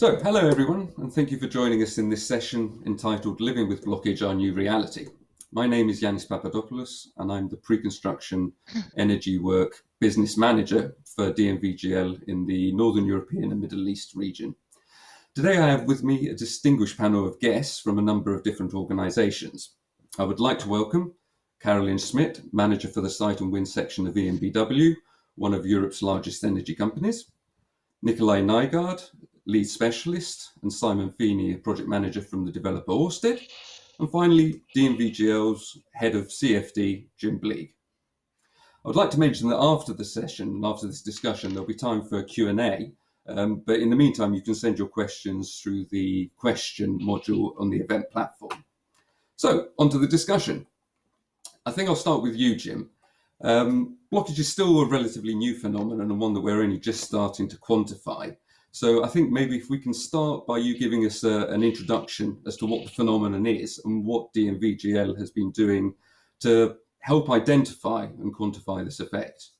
So, hello everyone, and thank you for joining us in this session entitled Living with Blockage, Our New Reality. My name is Yanis Papadopoulos, and I'm the Pre-Construction Energy Work Business Manager for DNVGL in the Northern European and Middle East region. Today I have with me a distinguished panel of guests from a number of different organisations. I would like to welcome Caroline Schmidt, Manager for the Site and Wind section of EnBW, one of Europe's largest energy companies, Nikolai Nygaard, Lead Specialist, and Simon Feeney, Project Manager from the developer Ørsted, and finally DNVGL's Head of CFD, Jim Bleeg. I would like to mention that after the session and after this discussion there'll be time for Q&A, but in the meantime you can send your questions through the question module on the event platform. So, on to the discussion. I think I'll start with you, Jim. Blockage is still a relatively new phenomenon and one that we're only just starting to quantify. So I think maybe if we can start by you giving us an introduction as to what the phenomenon is and what DNVGL has been doing to help identify and quantify this effect.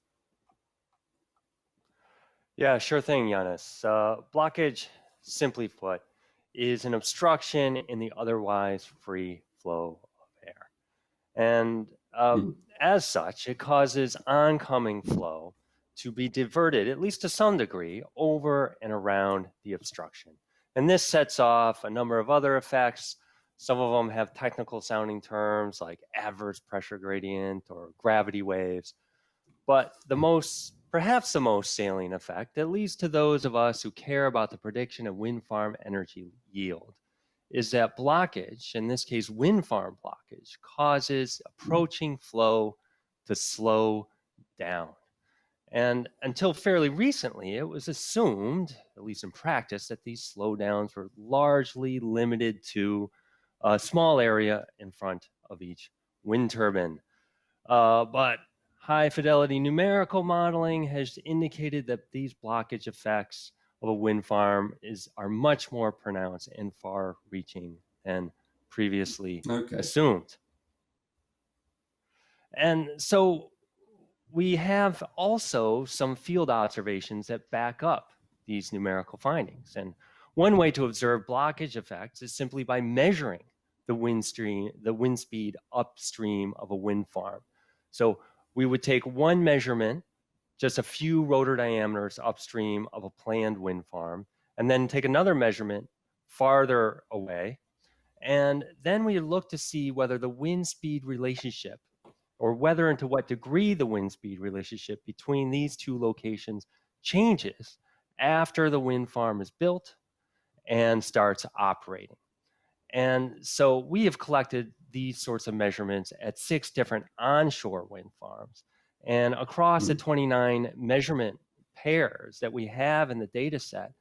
Yeah, sure thing, Yanis. Blockage, simply put, is an obstruction in the otherwise free flow of air. And as such, it causes oncoming flow to be diverted, at least to some degree, over and around the obstruction. And this sets off a number of other effects. Some of them have technical sounding terms like adverse pressure gradient or gravity waves. But perhaps the most salient effect, at least to those of us who care about the prediction of wind farm energy yield, is that blockage, in this case wind farm blockage, causes approaching flow to slow down. And until fairly recently, it was assumed, at least in practice, that these slowdowns were largely limited to a small area in front of each wind turbine. But high fidelity numerical modeling has indicated that these blockage effects of a wind farm are much more pronounced and far reaching than previously assumed. And so we have also some field observations that back up these numerical findings. And one way to observe blockage effects is simply by measuring the wind speed upstream of a wind farm. So we would take one measurement, just a few rotor diameters upstream of a planned wind farm, and then take another measurement farther away. And then we look to see whether the wind speed relationship, or whether and to what degree the wind speed relationship between these two locations changes after the wind farm is built and starts operating. And so we have collected these sorts of measurements at 6 different onshore wind farms. And across the 29 measurement pairs that we have in the data set,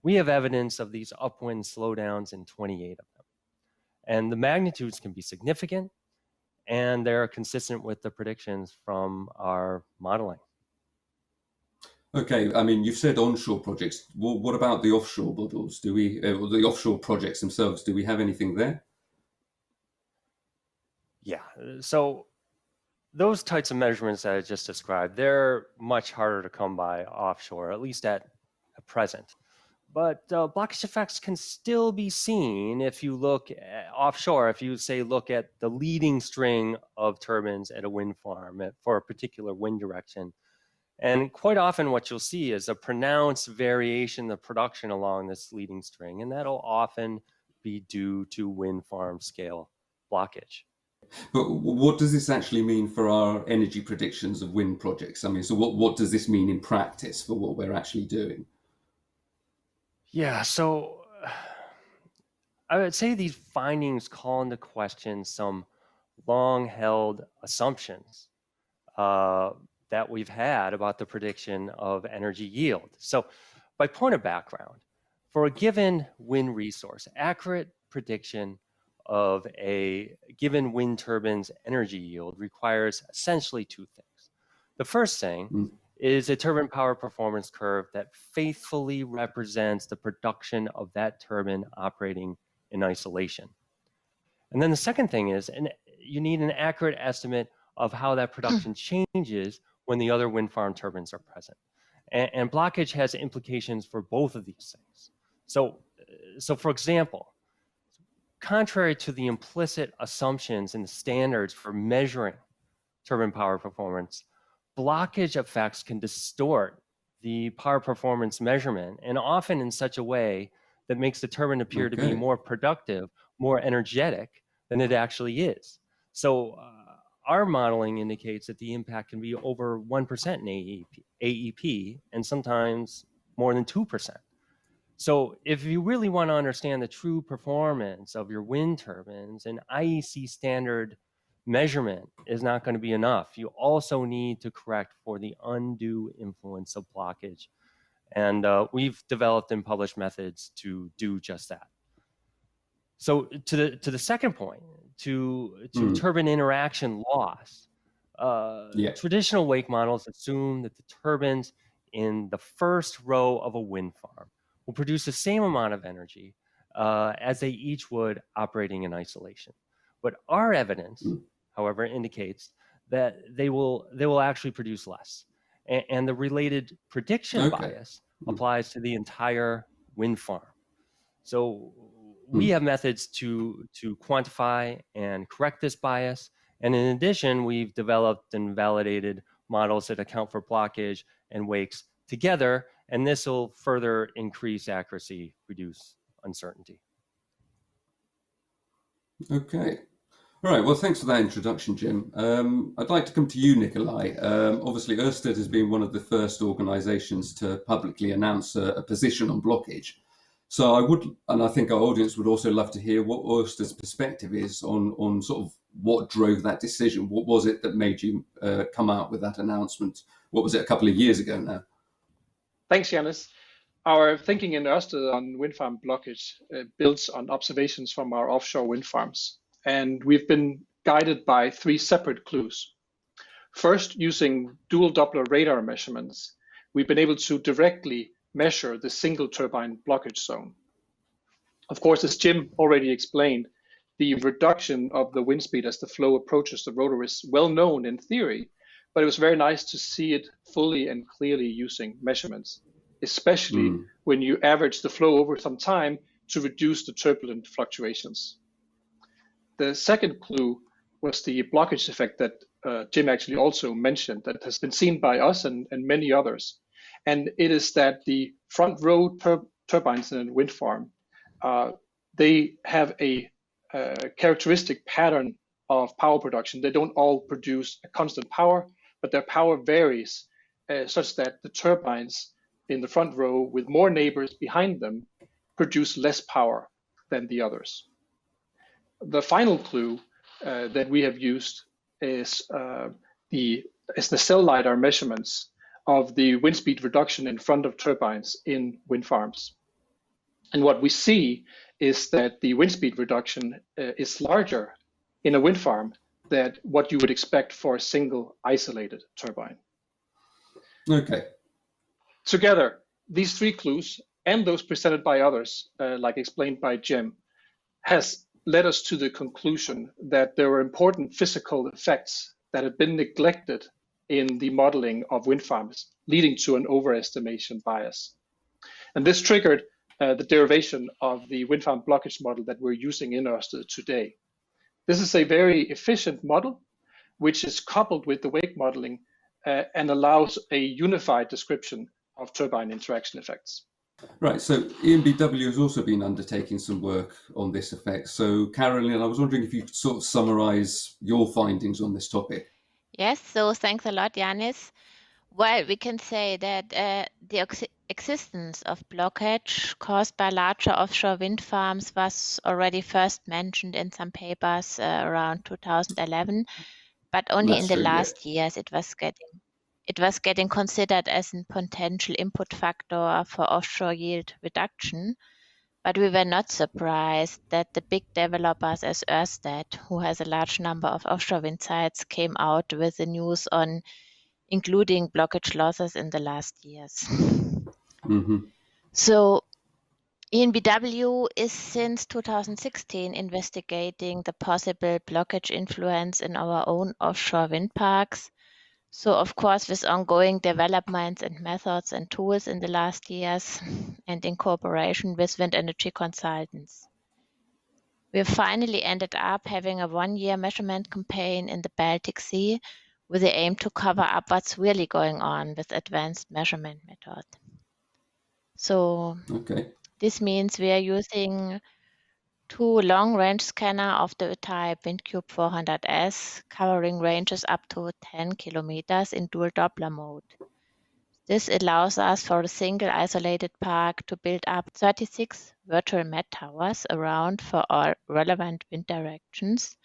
we have evidence of these upwind slowdowns in 28 of them. And the magnitudes can be significant, and they're consistent with the predictions from our modeling. Okay, I mean, you've said onshore projects. Well, what about the offshore models? Do we, the offshore projects themselves, do we have anything there? Yeah, so those types of measurements that I just described, they're much harder to come by offshore, at least at present. But blockage effects can still be seen if you look offshore, if you say look at the leading string of turbines at a wind farm for a particular wind direction. And quite often what you'll see is a pronounced variation of production along this leading string, and that'll often be due to wind farm scale blockage. But what does this actually mean for our energy predictions of wind projects? I mean, so what does this mean in practice for what we're actually doing? Yeah, so I would say these findings call into question some long-held assumptions that we've had about the prediction of energy yield. So by point of background, for a given wind resource, accurate prediction of a given wind turbine's energy yield requires essentially 2 things. The first thing is a turbine power performance curve that faithfully represents the production of that turbine operating in isolation. And then the second thing is, you need an accurate estimate of how that production changes when the other wind farm turbines are present. And blockage has implications for both of these things. So for example, contrary to the implicit assumptions and the standards for measuring turbine power performance, blockage effects can distort the power performance measurement, and often in such a way that makes the turbine appear to be more productive, more energetic than it actually is. So our modeling indicates that the impact can be over 1% in AEP and sometimes more than 2%. So if you really want to understand the true performance of your wind turbines, an IEC standard measurement is not going to be enough. You also need to correct for the undue influence of blockage. And we've developed and published methods to do just that. So to the second point, to turbine interaction loss, traditional wake models assume that the turbines in the first row of a wind farm will produce the same amount of energy as they each would operating in isolation. But our evidence, however, indicates that they will actually produce less. And the related prediction bias applies to the entire wind farm. So we have methods to quantify and correct this bias. And in addition, we've developed and validated models that account for blockage and wakes together, and this will further increase accuracy, reduce uncertainty. Okay. All right. Well, thanks for that introduction, Jim. I'd like to come to you, Nikolai. Obviously, Ørsted has been one of the first organisations to publicly announce a position on blockage. So I would, and I think our audience would also love to hear what Ørsted's perspective is on sort of what drove that decision. What was it that made you come out with that announcement? What was it, a couple of years ago now? Thanks, Janus. Our thinking in Ørsted on wind farm blockage builds on observations from our offshore wind farms. And we've been guided by three separate clues. First, using dual Doppler radar measurements, we've been able to directly measure the single turbine blockage zone. Of course, as Jim already explained, the reduction of the wind speed as the flow approaches the rotor is well known in theory, but it was very nice to see it fully and clearly using measurements, especially when you average the flow over some time to reduce the turbulent fluctuations. The second clue was the blockage effect that Jim actually also mentioned, that has been seen by us and many others. And it is that the front row turbines in a wind farm, they have a characteristic pattern of power production. They don't all produce a constant power, but their power varies such that the turbines in the front row with more neighbors behind them produce less power than the others. The final clue that we have used is the cell LiDAR measurements of the wind speed reduction in front of turbines in wind farms. And what we see is that the wind speed reduction is larger in a wind farm than what you would expect for a single isolated turbine. Okay. Together, these three clues and those presented by others, like explained by Jim, has led us to the conclusion that there were important physical effects that had been neglected in the modeling of wind farms, leading to an overestimation bias. And this triggered the derivation of the wind farm blockage model that we're using in Ørsted today. This is a very efficient model, which is coupled with the wake modeling and allows a unified description of turbine interaction effects. Right, so EnBW has also been undertaking some work on this effect. So Caroline, I was wondering if you could sort of summarize your findings on this topic. Yes, so thanks a lot, Janus. Well, we can say that the existence of blockage caused by larger offshore wind farms was already first mentioned in some papers around 2011, but only in the last years it was getting considered as a potential input factor for offshore yield reduction. But we were not surprised that the big developers as Ørsted, who has a large number of offshore wind sites, came out with the news on including blockage losses in the last years. So EnBW is since 2016 investigating the possible blockage influence in our own offshore wind parks. So of course, with ongoing developments and methods and tools in the last years, and in cooperation with wind energy consultants, we have finally ended up having a 1-year measurement campaign in the Baltic Sea with the aim to cover up what's really going on with advanced measurement methods. So Okay. this means we are using 2 long-range scanner of the type WindCube 400S, covering ranges up to 10 kilometers in dual Doppler mode. This allows us for a single isolated park to build up 36 virtual met towers around for all relevant wind directions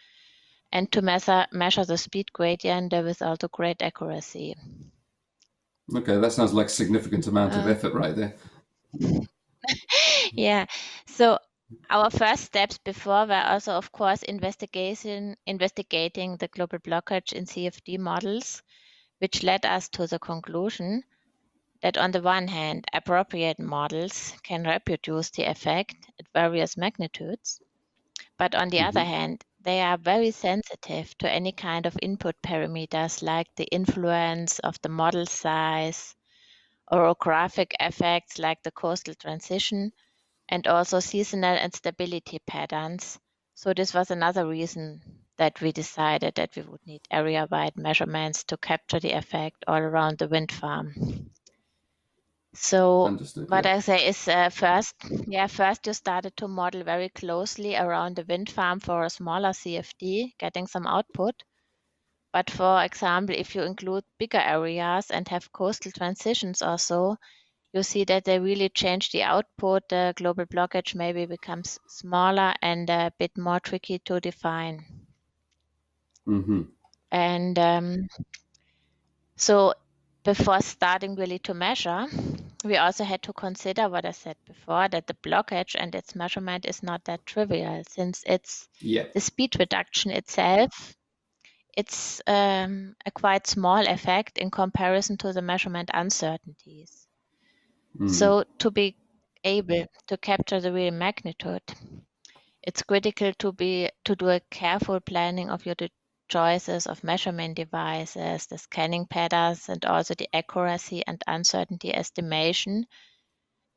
and to measure the speed gradient with also great accuracy. Okay, that sounds like a significant amount of effort right there. Yeah, so our first steps before were also, of course, investigating the global blockage in CFD models, which led us to the conclusion that on the one hand, appropriate models can reproduce the effect at various magnitudes, but on the other hand, they are very sensitive to any kind of input parameters like the influence of the model size, orographic effects like the coastal transition, and also seasonal and stability patterns. So this was another reason that we decided that we would need area-wide measurements to capture the effect all around the wind farm. So Understood. what Yeah. I say is first you started to model very closely around the wind farm for a smaller CFD, getting some output. But for example, if you include bigger areas and have coastal transitions or so, you see that they really change the output. The global blockage maybe becomes smaller and a bit more tricky to define. And so before starting really to measure, we also had to consider what I said before, that the blockage and its measurement is not that trivial, since it's the speed reduction itself. It's a quite small effect in comparison to the measurement uncertainties. So to be able to capture the real magnitude, it's critical to do a careful planning of your choices of measurement devices, the scanning patterns, and also the accuracy and uncertainty estimation.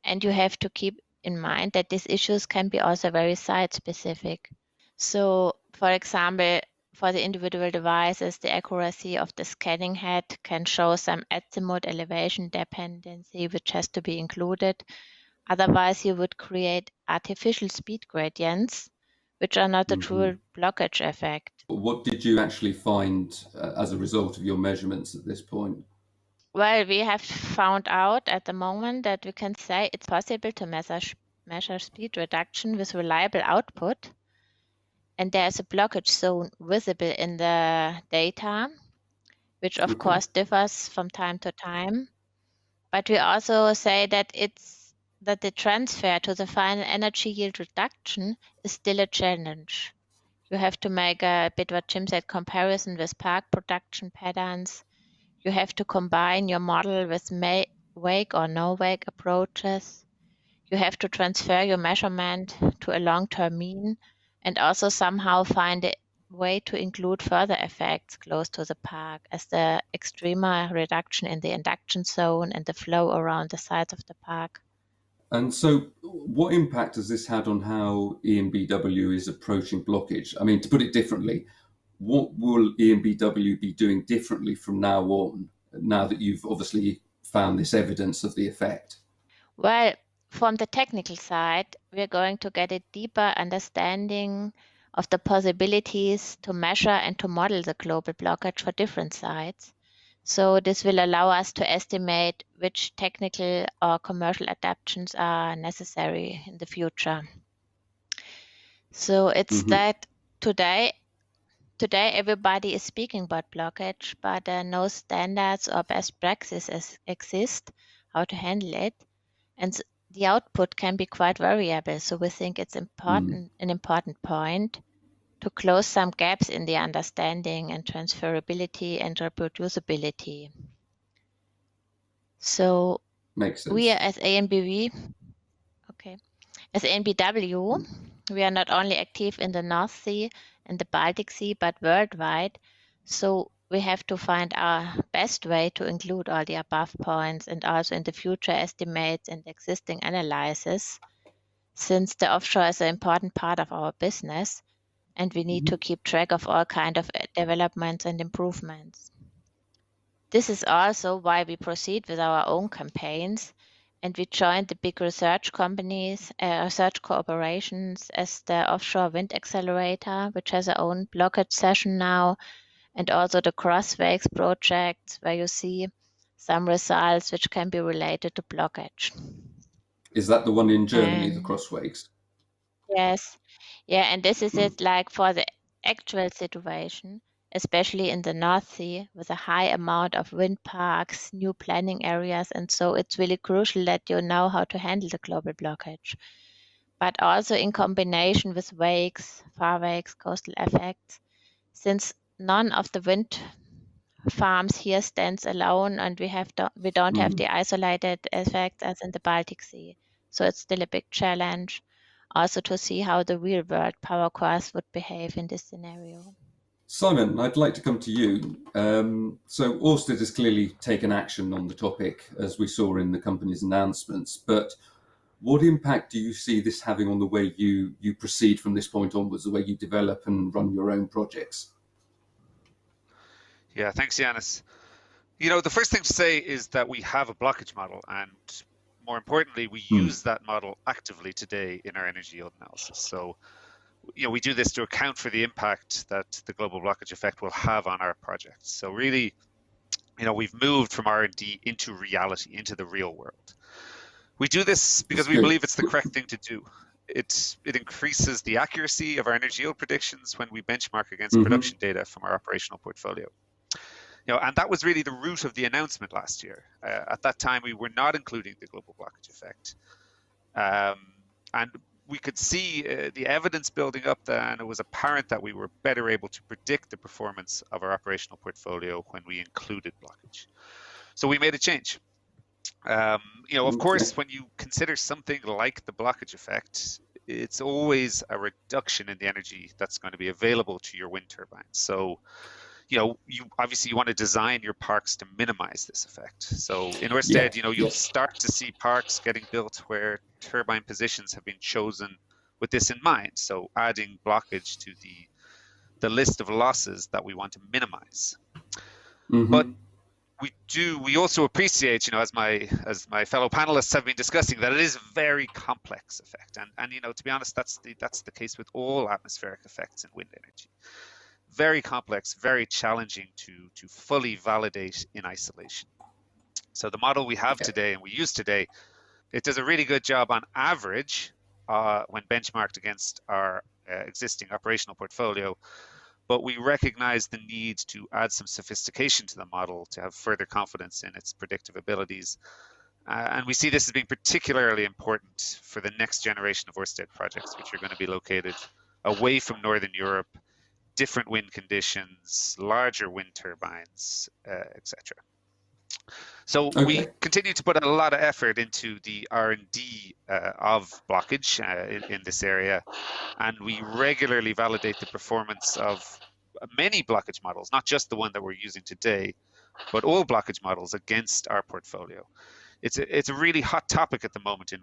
And you have to keep in mind that these issues can be also very site-specific. So, for example, for the individual devices, the accuracy of the scanning head can show some azimuth elevation dependency, which has to be included. Otherwise, you would create artificial speed gradients, which are not a true blockage effect. What did you actually find as a result of your measurements at this point? Well, we have found out at the moment that we can say it's possible to measure speed reduction with reliable output. And there's a blockage zone visible in the data, which of course differs from time to time. But we also say that the transfer to the final energy yield reduction is still a challenge. You have to make a bit what Jim said, comparison with park production patterns. You have to combine your model with wake or no wake approaches. You have to transfer your measurement to a long-term mean and also somehow find a way to include further effects close to the park, as the extremer reduction in the induction zone and the flow around the sides of the park. And so, what impact has this had on how ENBW is approaching blockage? I mean, to put it differently, what will ENBW be doing differently from now on, now that you've obviously found this evidence of the effect? Well, from the technical side, we're going to get a deeper understanding of the possibilities to measure and to model the global blockage for different sites. So this will allow us to estimate which technical or commercial adaptations are necessary in the future. So it's that today everybody is speaking about blockage, but no standards or best practices exist how to handle it. And the output can be quite variable. So we think it's an important point to close some gaps in the understanding and transferability and reproducibility. So Makes sense. we as ANBW, we are not only active in the North Sea and the Baltic Sea, but worldwide. So we have to find our best way to include all the above points and also in the future estimates and existing analysis, since the offshore is an important part of our business and we need to keep track of all kind of developments and improvements. This is also why we proceed with our own campaigns, and we joined the big research companies, research cooperations as the Offshore Wind Accelerator, which has its own blockage session now, and also the Crosswakes project, where you see some results which can be related to blockage. Is that the one in Germany, the Crosswakes? Yes. Yeah, and this is it like for the actual situation, especially in the North Sea with a high amount of wind parks, new planning areas, and so it's really crucial that you know how to handle the global blockage. But also in combination with wakes, far wakes, coastal effects, since none of the wind farms here stands alone and we don't have the isolated effects as in the Baltic Sea. So it's still a big challenge also to see how the real world power cores would behave in this scenario. Simon, I'd like to come to you. So Ørsted has clearly taken action on the topic, as we saw in the company's announcements, but what impact do you see this having on the way you proceed from this point onwards, the way you develop and run your own projects? Yeah, thanks, Yanis. The first thing to say is that we have a blockage model, and more importantly, we use that model actively today in our energy yield analysis. So, we do this to account for the impact that the global blockage effect will have on our projects. So really, we've moved from R&D into reality, into the real world. We do this because we believe it's the correct thing to do. It increases the accuracy of our energy yield predictions when we benchmark against production data from our operational portfolio. And that was really the root of the announcement last year. At that time, we were not including the global blockage effect. And we could see the evidence building up there, and it was apparent that we were better able to predict the performance of our operational portfolio when we included blockage. So we made a change. Of course, when you consider something like the blockage effect, it's always a reduction in the energy that's going to be available to your wind turbines. So, you obviously want to design your parks to minimize this effect. So in Ørsted, you'll start to see parks getting built where turbine positions have been chosen with this in mind. So adding blockage to the list of losses that we want to minimize. But we also appreciate, as my fellow panelists have been discussing, that it is a very complex effect. And to be honest, that's the case with all atmospheric effects in wind energy. Very complex, very challenging to fully validate in isolation. So the model we have today and we use today, it does a really good job on average when benchmarked against our existing operational portfolio, but we recognize the need to add some sophistication to the model to have further confidence in its predictive abilities. And we see this as being particularly important for the next generation of Ørsted projects, which are going to be located away from Northern Europe, different wind conditions, larger wind turbines, etc. So we continue to put a lot of effort into the R&D of blockage in this area, and we regularly validate the performance of many blockage models, not just the one that we're using today, but all blockage models against our portfolio. It's a really hot topic at the moment in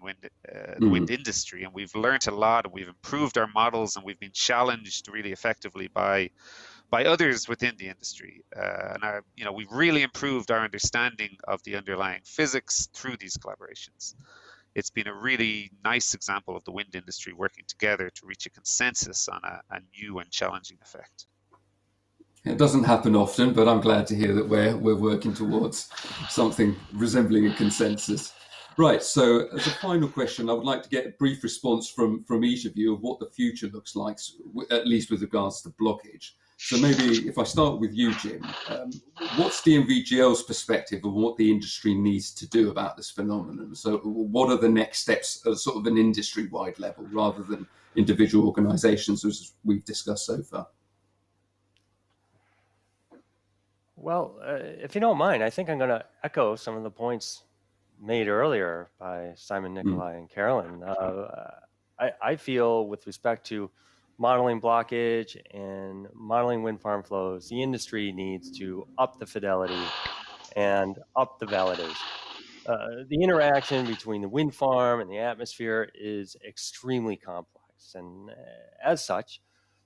the wind industry, and we've learned a lot, and we've improved our models, and we've been challenged really effectively by others within the industry. And we've really improved our understanding of the underlying physics through these collaborations. It's been a really nice example of the wind industry working together to reach a consensus on a new and challenging effect. It doesn't happen often, but I'm glad to hear that we're working towards something resembling a consensus. Right, so as a final question, I would like to get a brief response from each of you of what the future looks like, at least with regards to blockage. So maybe if I start with you, Jim, what's DNVGL's perspective of what the industry needs to do about this phenomenon? So what are the next steps at sort of an industry-wide level rather than individual organisations as we've discussed so far? Well, if you don't mind, I think I'm going to echo some of the points made earlier by Simon, Nikolai, and Carolyn. I feel with respect to modeling blockage and modeling wind farm flows, the industry needs to up the fidelity and up the validation. The interaction between the wind farm and the atmosphere is extremely complex, and as such,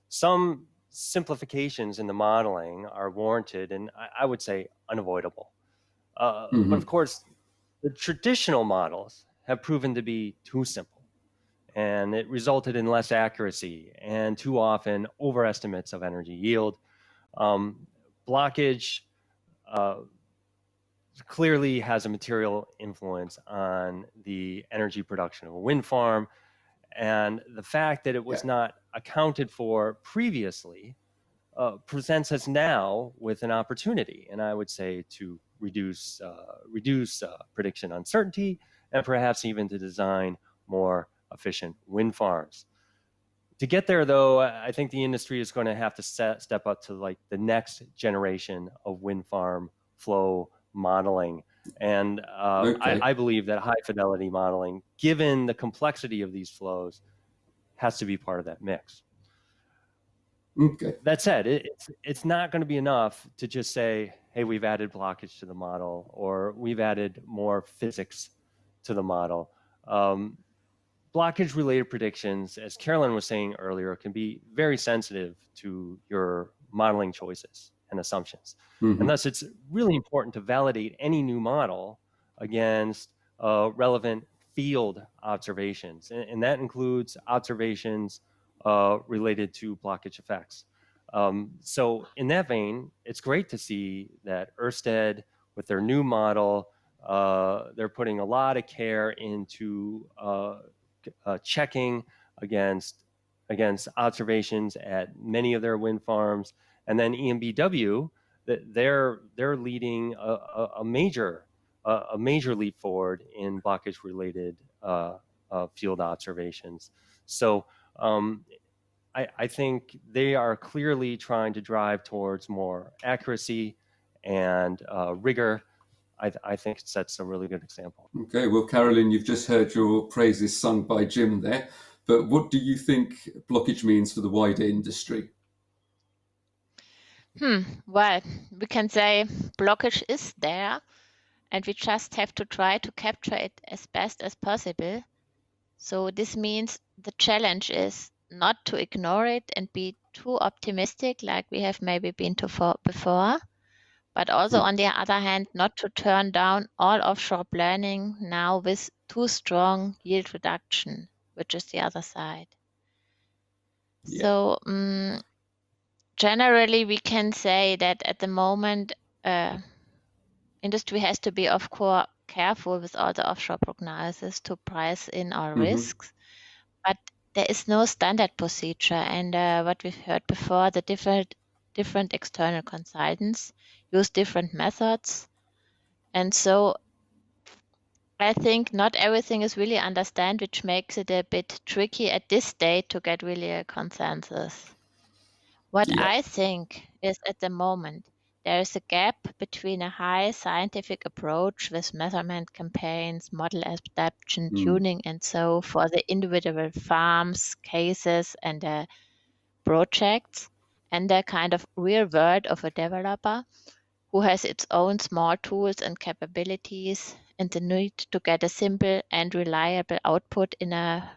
some simplifications in the modeling are warranted and I would say unavoidable. But of course, the traditional models have proven to be too simple, and it resulted in less accuracy and too often overestimates of energy yield. Blockage clearly has a material influence on the energy production of a wind farm, and the fact that it was not accounted for previously presents us now with an opportunity, and I would say to reduce prediction uncertainty and perhaps even to design more efficient wind farms. To get there, though, I think the industry is going to have to step up to like the next generation of wind farm flow modeling. And I believe that high fidelity modeling, given the complexity of these flows, has to be part of that mix. Okay. That said, it's not going to be enough to just say, hey, we've added blockage to the model or we've added more physics to the model. Blockage-related predictions, as Carolyn was saying earlier, can be very sensitive to your modeling choices and assumptions. And thus, it's really important to validate any new model against relevant field observations. And that includes observations related to blockage effects. So in that vein, it's great to see that Ørsted, with their new model, they're putting a lot of care into checking against observations at many of their wind farms, and then EnBW, they're leading a major leap forward in blockage related field observations. So I think they are clearly trying to drive towards more accuracy and rigor. I think it sets a really good example. Okay, well, Carolyn, you've just heard your praises sung by Jim there, but what do you think blockage means for the wider industry? Well, we can say blockage is there, and we just have to try to capture it as best as possible. So this means the challenge is not to ignore it and be too optimistic like we have maybe been before, but also on the other hand, not to turn down all offshore planning now with too strong yield reduction, which is the other side. Yeah. So generally, we can say that at the moment, industry has to be, of course, careful with all the offshore prognosis to price in our risks, but there is no standard procedure. And what we've heard before, the different external consultants use different methods. And so I think not everything is really understood, which makes it a bit tricky at this stage to get really a consensus. What I think is at the moment, there is a gap between a high scientific approach with measurement campaigns, model adaptation, tuning, and so for the individual farms, cases, and projects, and the kind of real world of a developer who has its own small tools and capabilities, and the need to get a simple and reliable output in a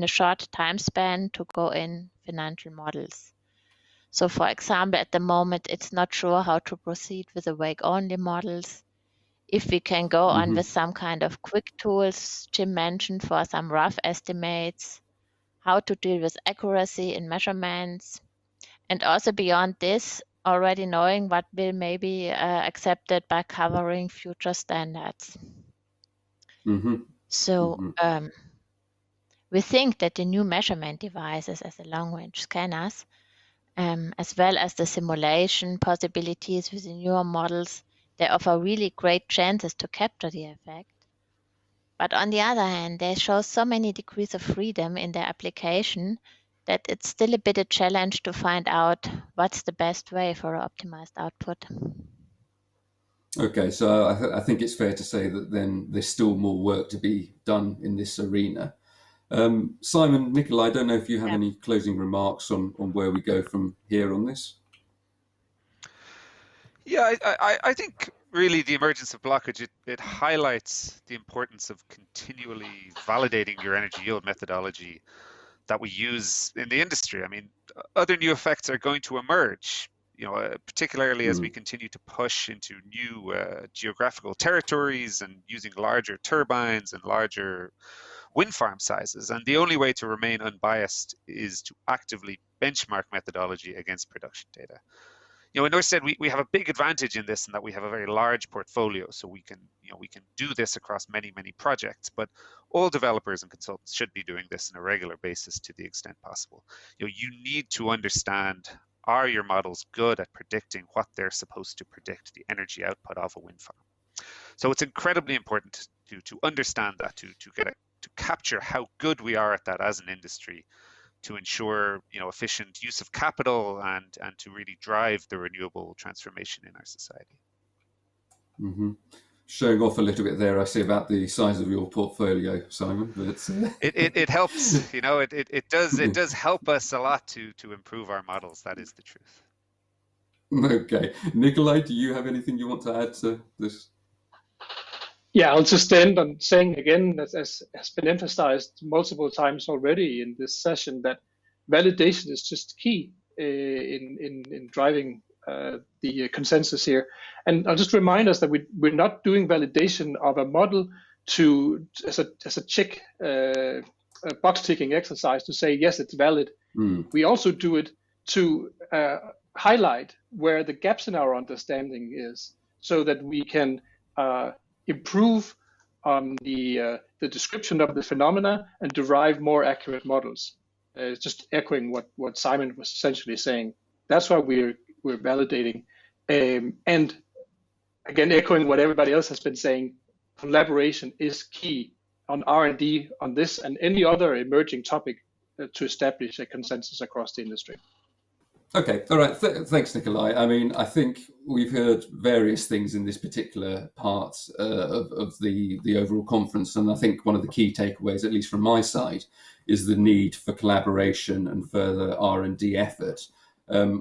short time span to go in financial models. So, for example, at the moment, it's not sure how to proceed with the wake-only models. If we can go on with some kind of quick tools Jim mentioned for some rough estimates, how to deal with accuracy in measurements, and also beyond this, already knowing what will maybe accepted by covering future standards. So we think that the new measurement devices as the long-range scanners, as well as the simulation possibilities with the newer models, they offer really great chances to capture the effect. But on the other hand, they show so many degrees of freedom in their application that it's still a bit a challenge to find out what's the best way for optimized output. Okay, so I think it's fair to say that then there's still more work to be done in this arena. Simon, Nicola, I don't know if you have any closing remarks on where we go from here on this. Yeah, I think really the emergence of blockage, it highlights the importance of continually validating your energy yield methodology that we use in the industry. I mean, other new effects are going to emerge, particularly as we continue to push into new geographical territories and using larger turbines and larger wind farm sizes. And the only way to remain unbiased is to actively benchmark methodology against production data. In Ørsted, we have a big advantage in this in that we have a very large portfolio, so we can do this across many projects. But all developers and consultants should be doing this on a regular basis to the extent possible. You need to understand, are your models good at predicting what they're supposed to predict, the energy output of a wind farm? So it's incredibly important to understand that, to capture how good we are at that as an industry, to ensure efficient use of capital and to really drive the renewable transformation in our society. Mm-hmm. Showing off a little bit there, I see, about the size of your portfolio, Simon. But it helps, it does help us a lot to improve our models. That is the truth. Okay, Nikolai, do you have anything you want to add to this? Yeah, I'll just end on saying again, as has been emphasized multiple times already in this session, that validation is just key in driving the consensus here. And I'll just remind us that we're not doing validation of a model as a check, a box ticking exercise to say yes, it's valid. We also do it to highlight where the gaps in our understanding is, so that we can improve on the description of the phenomena and derive more accurate models. Just echoing what Simon was essentially saying. That's why we're validating. And again, echoing what everybody else has been saying, collaboration is key on R&D on this and any other emerging topic to establish a consensus across the industry. Okay, all right. Thanks, Nikolai. I mean, I think we've heard various things in this particular part of the overall conference, and I think one of the key takeaways, at least from my side, is the need for collaboration and further R&D effort,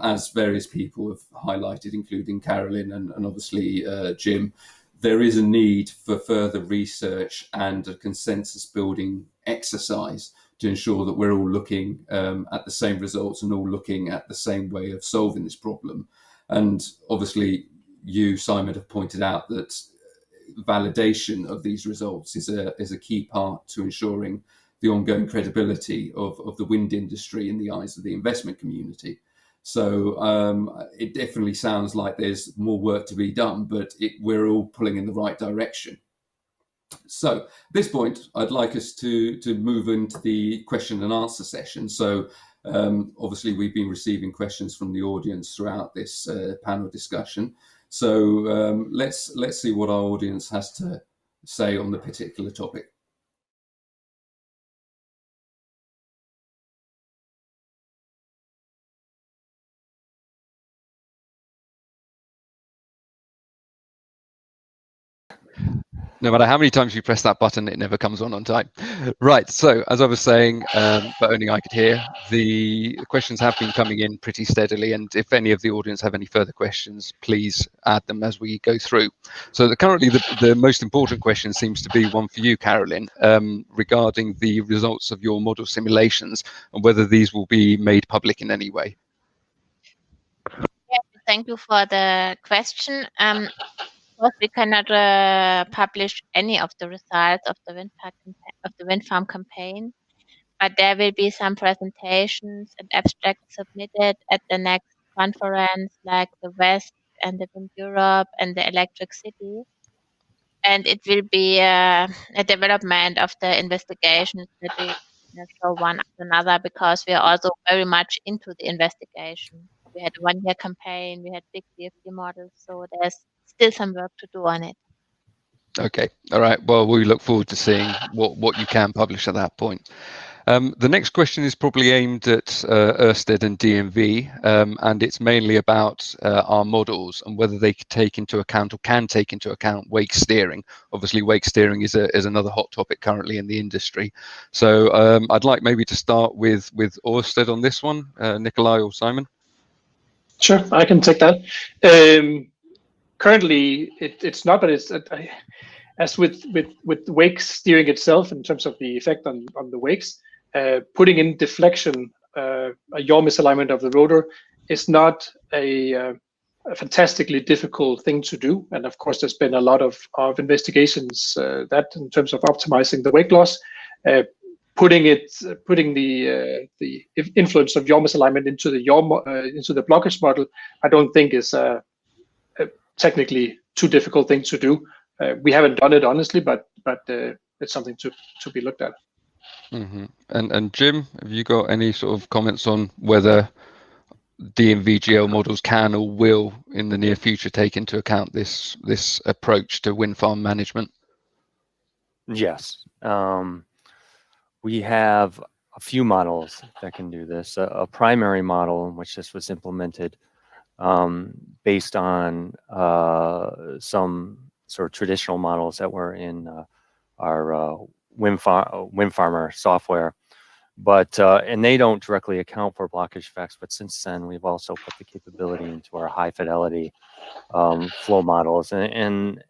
as various people have highlighted, including Carolyn and obviously Jim. There is a need for further research and a consensus-building exercise to ensure that we're all looking at the same results and all looking at the same way of solving this problem. And obviously, you, Simon, have pointed out that validation of these results is a key part to ensuring the ongoing credibility of the wind industry in the eyes of the investment community. So it definitely sounds like there's more work to be done, but we're all pulling in the right direction. So at this point, I'd like us to move into the question and answer session. So obviously, we've been receiving questions from the audience throughout this panel discussion. So let's see what our audience has to say on the particular topic. No matter how many times you press that button, it never comes on time. Right, so as I was saying, but only I could hear, the questions have been coming in pretty steadily, and if any of the audience have any further questions, please add them as we go through. So currently the most important question seems to be one for you, Carolyn, regarding the results of your model simulations and whether these will be made public in any way. Yeah, thank you for the question. Of course, we cannot publish any of the results of the wind farm campaign, but there will be some presentations and abstracts submitted at the next conference, like the West and the Wind Europe and the Electric City. And it will be a development of the investigations that we show one after another, because we are also very much into the investigation. We had a 1-year campaign, we had big DFT models, so there's still some work to do on it. Okay, all right. Well, we look forward to seeing what you can publish at that point. The next question is probably aimed at Ørsted and DNV, and it's mainly about our models and whether they could take into account or can take into account wake steering. Obviously, wake steering is another hot topic currently in the industry. So I'd like maybe to start with Ørsted on this one, Nikolai or Simon. Sure, I can take that. Currently, it's not, but it's as with wake steering itself in terms of the effect on the wakes. Putting in deflection, a yaw misalignment of the rotor, is not a fantastically difficult thing to do. And of course, there's been a lot of investigations that in terms of optimizing the wake loss, putting the influence of yaw misalignment into the blockage model, I don't think is a technically too difficult thing to do. We haven't done it honestly, but it's something to be looked at. Mm-hmm. And Jim, have you got any sort of comments on whether DNV models can or will in the near future take into account this approach to wind farm management? Yes. We have a few models that can do this. A primary model in which this was implemented based on some sort of traditional models that were in our wind farmer software, but and they don't directly account for blockage effects. But since then, we've also put the capability into our high fidelity flow models, and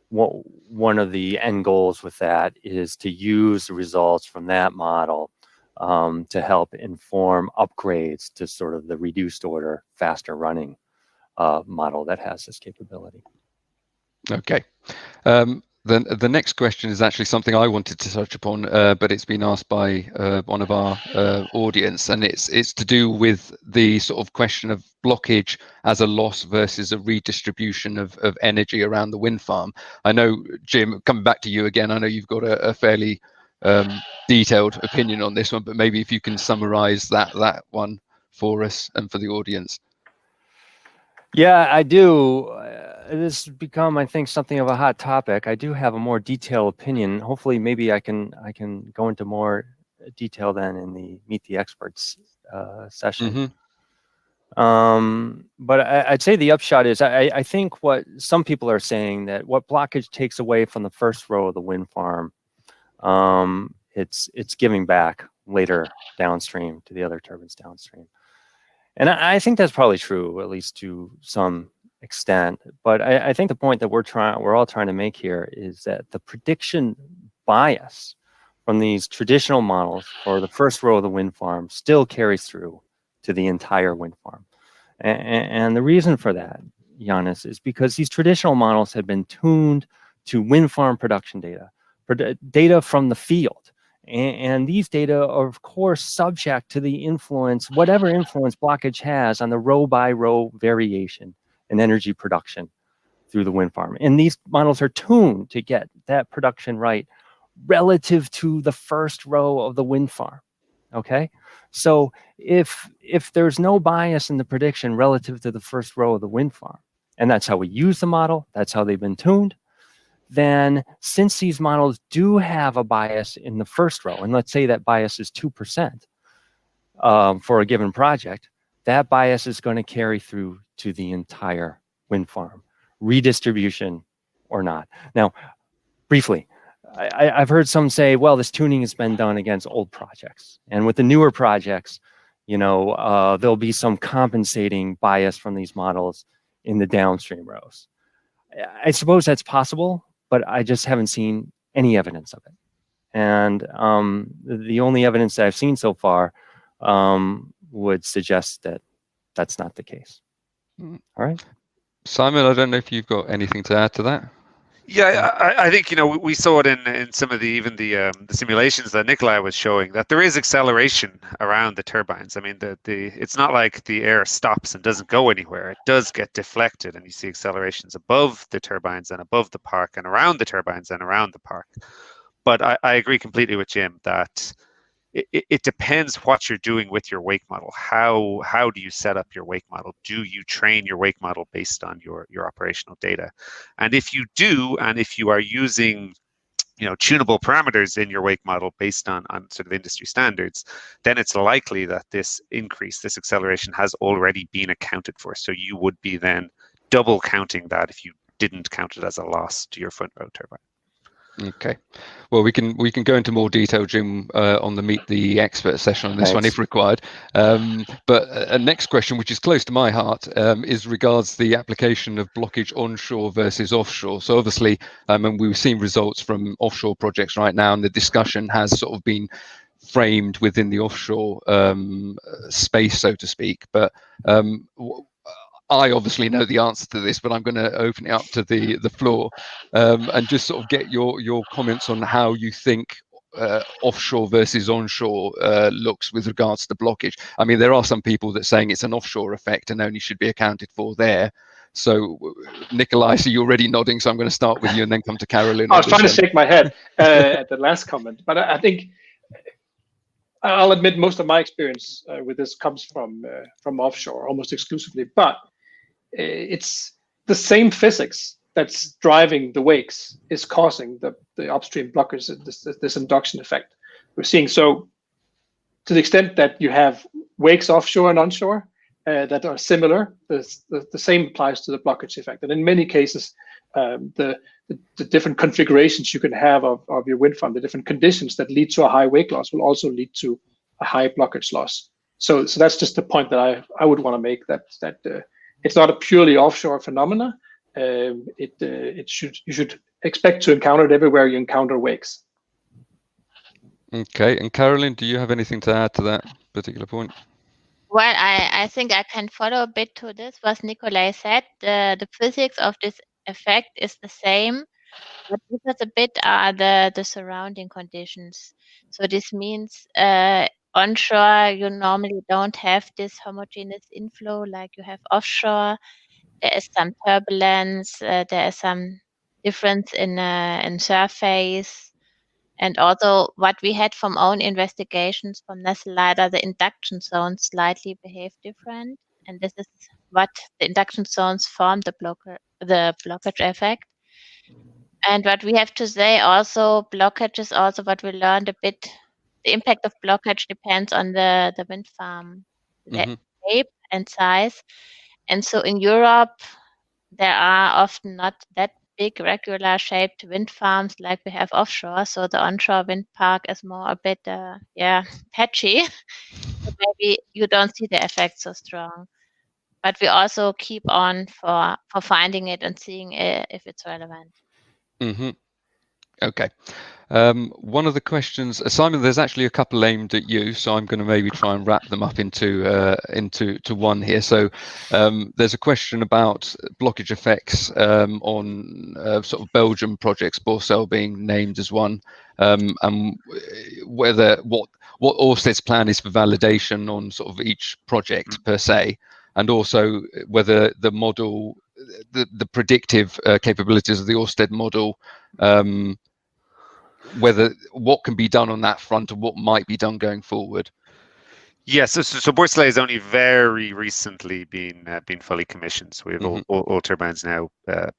one of the end goals with that is to use the results from that model to help inform upgrades to sort of the reduced order, faster running model that has this capability. Okay. The next question is actually something I wanted to touch upon, but it's been asked by one of our audience, and it's to do with the sort of question of blockage as a loss versus a redistribution of energy around the wind farm. I know, Jim, coming back to you again, I know you've got a fairly detailed opinion on this one, but maybe if you can summarize that one for us and for the audience. Yeah, I do. This has become, I think, something of a hot topic. I do have a more detailed opinion. Hopefully, maybe I can go into more detail then in the Meet the Experts session. Mm-hmm. But I'd say the upshot is I think what some people are saying, that what blockage takes away from the first row of the wind farm, it's giving back later downstream to the other turbines downstream. And I think that's probably true, at least to some extent. But I think the point that we're all trying to make here is that the prediction bias from these traditional models for the first row of the wind farm still carries through to the entire wind farm. And the reason for that, Janus, is because these traditional models have been tuned to wind farm production data from the field. And these data are, of course, subject to the influence, whatever influence blockage has on the row by row variation in energy production through the wind farm. And these models are tuned to get that production right relative to the first row of the wind farm. Okay, so if there's no bias in the prediction relative to the first row of the wind farm, and that's how we use the model, that's how they've been tuned, then since these models do have a bias in the first row, and let's say that bias is 2% for a given project, that bias is going to carry through to the entire wind farm, redistribution or not. Now, briefly, I've heard some say, well, this tuning has been done against old projects. And with the newer projects, there'll be some compensating bias from these models in the downstream rows. I suppose that's possible, but I just haven't seen any evidence of it. And the only evidence that I've seen so far would suggest that that's not the case. All right. Simon, I don't know if you've got anything to add to that. Yeah, I think we saw it in some of the simulations that Nikolai was showing, that there is acceleration around the turbines. I mean, it's not like the air stops and doesn't go anywhere. It does get deflected, and you see accelerations above the turbines and above the park, and around the turbines and around the park. But I agree completely with Jim that it depends what you're doing with your wake model. How do you set up your wake model? Do you train your wake model based on your operational data? And if you do, and if you are using tunable parameters in your wake model based on sort of industry standards, then it's likely that this acceleration has already been accounted for. So you would be then double counting that if you didn't count it as a loss to your front row turbine. Okay, well, we can go into more detail, Jim, on the Meet the Expert session on this one if required. But a next question, which is close to my heart, is regards the application of blockage onshore versus offshore. So obviously, and we've seen results from offshore projects right now, and the discussion has sort of been framed within the offshore space, so to speak. But I obviously know the answer to this, but I'm going to open it up to the floor and just sort of get your comments on how you think offshore versus onshore looks with regards to blockage. I mean, there are some people that saying it's an offshore effect and only should be accounted for there. So, Nikolai, I see you're already nodding, so I'm going to start with you and then come to Carolyn. I was trying to shake my head at the last comment, but I think I'll admit most of my experience with this comes from offshore almost exclusively, but it's the same physics that's driving the wakes is causing the upstream blockers, this induction effect we're seeing. So to the extent that you have wakes offshore and onshore that are similar, the same applies to the blockage effect. And in many cases, the different configurations you can have of your wind farm, the different conditions that lead to a high wake loss will also lead to a high blockage loss. So that's just the point that I would want to make, that it's not a purely offshore phenomena. You should expect to encounter it everywhere you encounter wakes. Okay, and Carolyn, do you have anything to add to that particular point? Well, I think I can follow a bit to this, what Nikolai said. The physics of this effect is the same, but differs a bit are the surrounding conditions. So this means onshore, you normally don't have this homogeneous inflow like you have offshore. There is some turbulence, there is some difference in surface. And also what we had from own investigations from Nesselleider, the induction zones slightly behave different. And this is what the induction zones form the blockage effect. And what we have to say also, blockage is also what we learned a bit. The impact of blockage depends on the wind farm shape and size. And so in Europe, there are often not that big regular shaped wind farms like we have offshore. So the onshore wind park is more a bit, patchy. So maybe you don't see the effect so strong. But we also keep on for finding it and seeing if it's relevant. Okay. One of the questions, Simon, there's actually a couple aimed at you, so I'm going to maybe try and wrap them up into one here. So there's a question about blockage effects on sort of Belgium projects, Borcel being named as one, and whether what Ørsted's plan is for validation on sort of each project per se, and also whether the model, the predictive capabilities of the Ørsted model, whether what can be done on that front and what might be done going forward. Yes, so Borcel has only very recently been fully commissioned. So we have all turbines now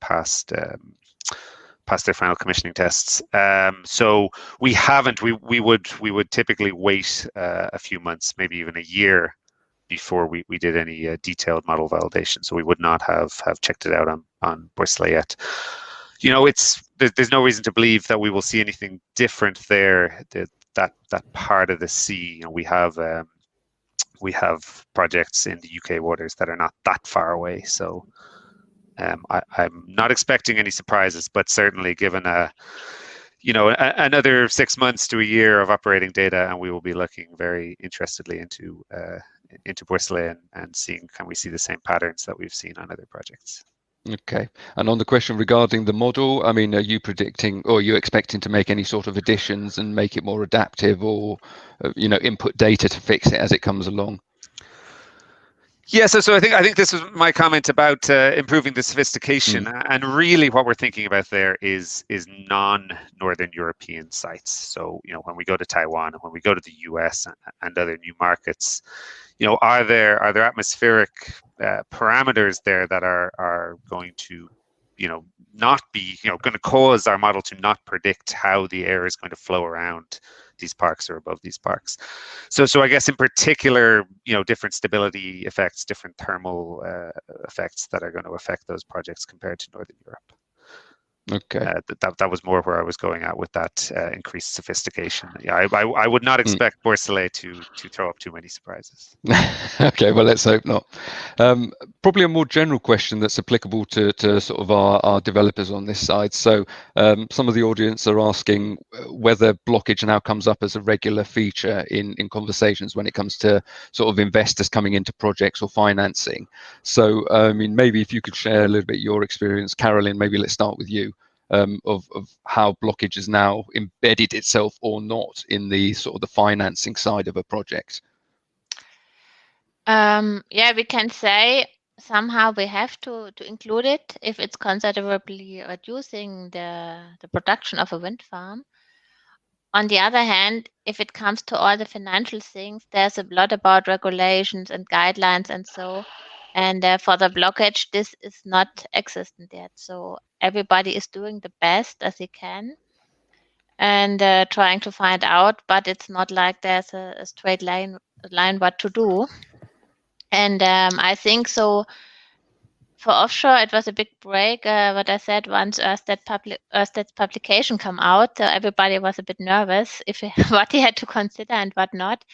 past their final commissioning tests. So we haven't. We would typically wait a few months, maybe even a year, before we did any detailed model validation. So we would not have checked it out on Borcel yet. There's no reason to believe that we will see anything different there. That part of the sea, we have projects in the UK waters that are not that far away. So I'm not expecting any surprises, but certainly given another 6 months to a year of operating data, and we will be looking very interestedly into Borcel and seeing, can we see the same patterns that we've seen on other projects. Okay, and on the question regarding the model, I mean, are you predicting or are you expecting to make any sort of additions and make it more adaptive, or input data to fix it as it comes along? Yeah, so I think this was my comment about improving the sophistication, and really what we're thinking about there is non-Northern European sites. So when we go to Taiwan and when we go to the US and other new markets, are there atmospheric parameters there that are going to not be, going to cause our model to not predict how the air is going to flow around these parks or above these parks. So I guess in particular, different stability effects, different thermal effects that are going to affect those projects compared to Northern Europe. Okay. That was more where I was going at with that increased sophistication. Yeah, I would not expect Borselais to throw up too many surprises. Okay, well, let's hope not. Probably a more general question that's applicable to sort of our developers on this side. So some of the audience are asking whether blockage now comes up as a regular feature in conversations when it comes to sort of investors coming into projects or financing. So, I mean, maybe if you could share a little bit your experience, Carolyn, maybe let's start with you. Of how blockage has now embedded itself or not in the sort of the financing side of a project. Yeah, we can say somehow we have to include it if it's considerably reducing the production of a wind farm. On the other hand, if it comes to all the financial things, there's a lot about regulations and guidelines and so. And for the blockage, this is not existent yet. So everybody is doing the best as he can and trying to find out, but it's not like there's a straight line what to do. And I think so. For offshore, it was a big break. What I said once Ørsted's publication come out, everybody was a bit nervous if what he had to consider and what not.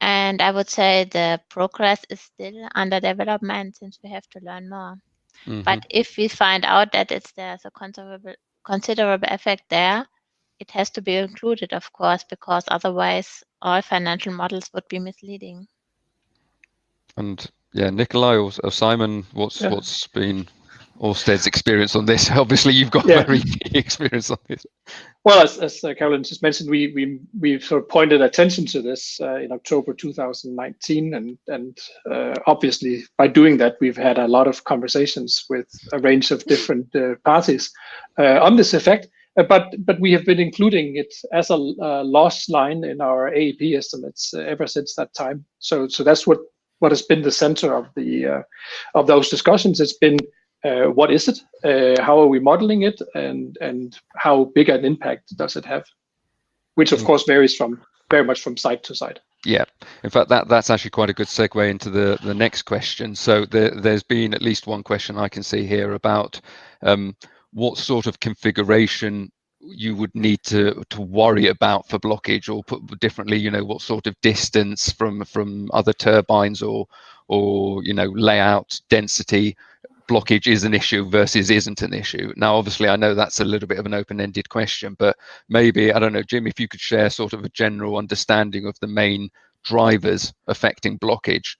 And I would say the progress is still under development since we have to learn more. Mm-hmm. But if we find out that there's a considerable effect there, it has to be included, of course, because otherwise all financial models would be misleading. And yeah, Nikolai or Simon, what's been Ørsted's experience on this? Obviously, you've got very big experience on this. Well, as Carolyn just mentioned, we sort of pointed attention to this in October 2019, and obviously by doing that, we've had a lot of conversations with a range of different parties on this effect. But we have been including it as a loss line in our AEP estimates ever since that time. So that's what has been the center of of those discussions. It's been what is it? How are we modeling it? And how big an impact does it have? Which of course varies very much from site to site. Yeah, in fact, that's actually quite a good segue into the next question. So there's been at least one question I can see here about what sort of configuration you would need to worry about for blockage, or put differently, what sort of distance from other turbines or layout density blockage is an issue versus isn't an issue. Now, obviously, I know that's a little bit of an open-ended question, but maybe, I don't know, Jim, if you could share sort of a general understanding of the main drivers affecting blockage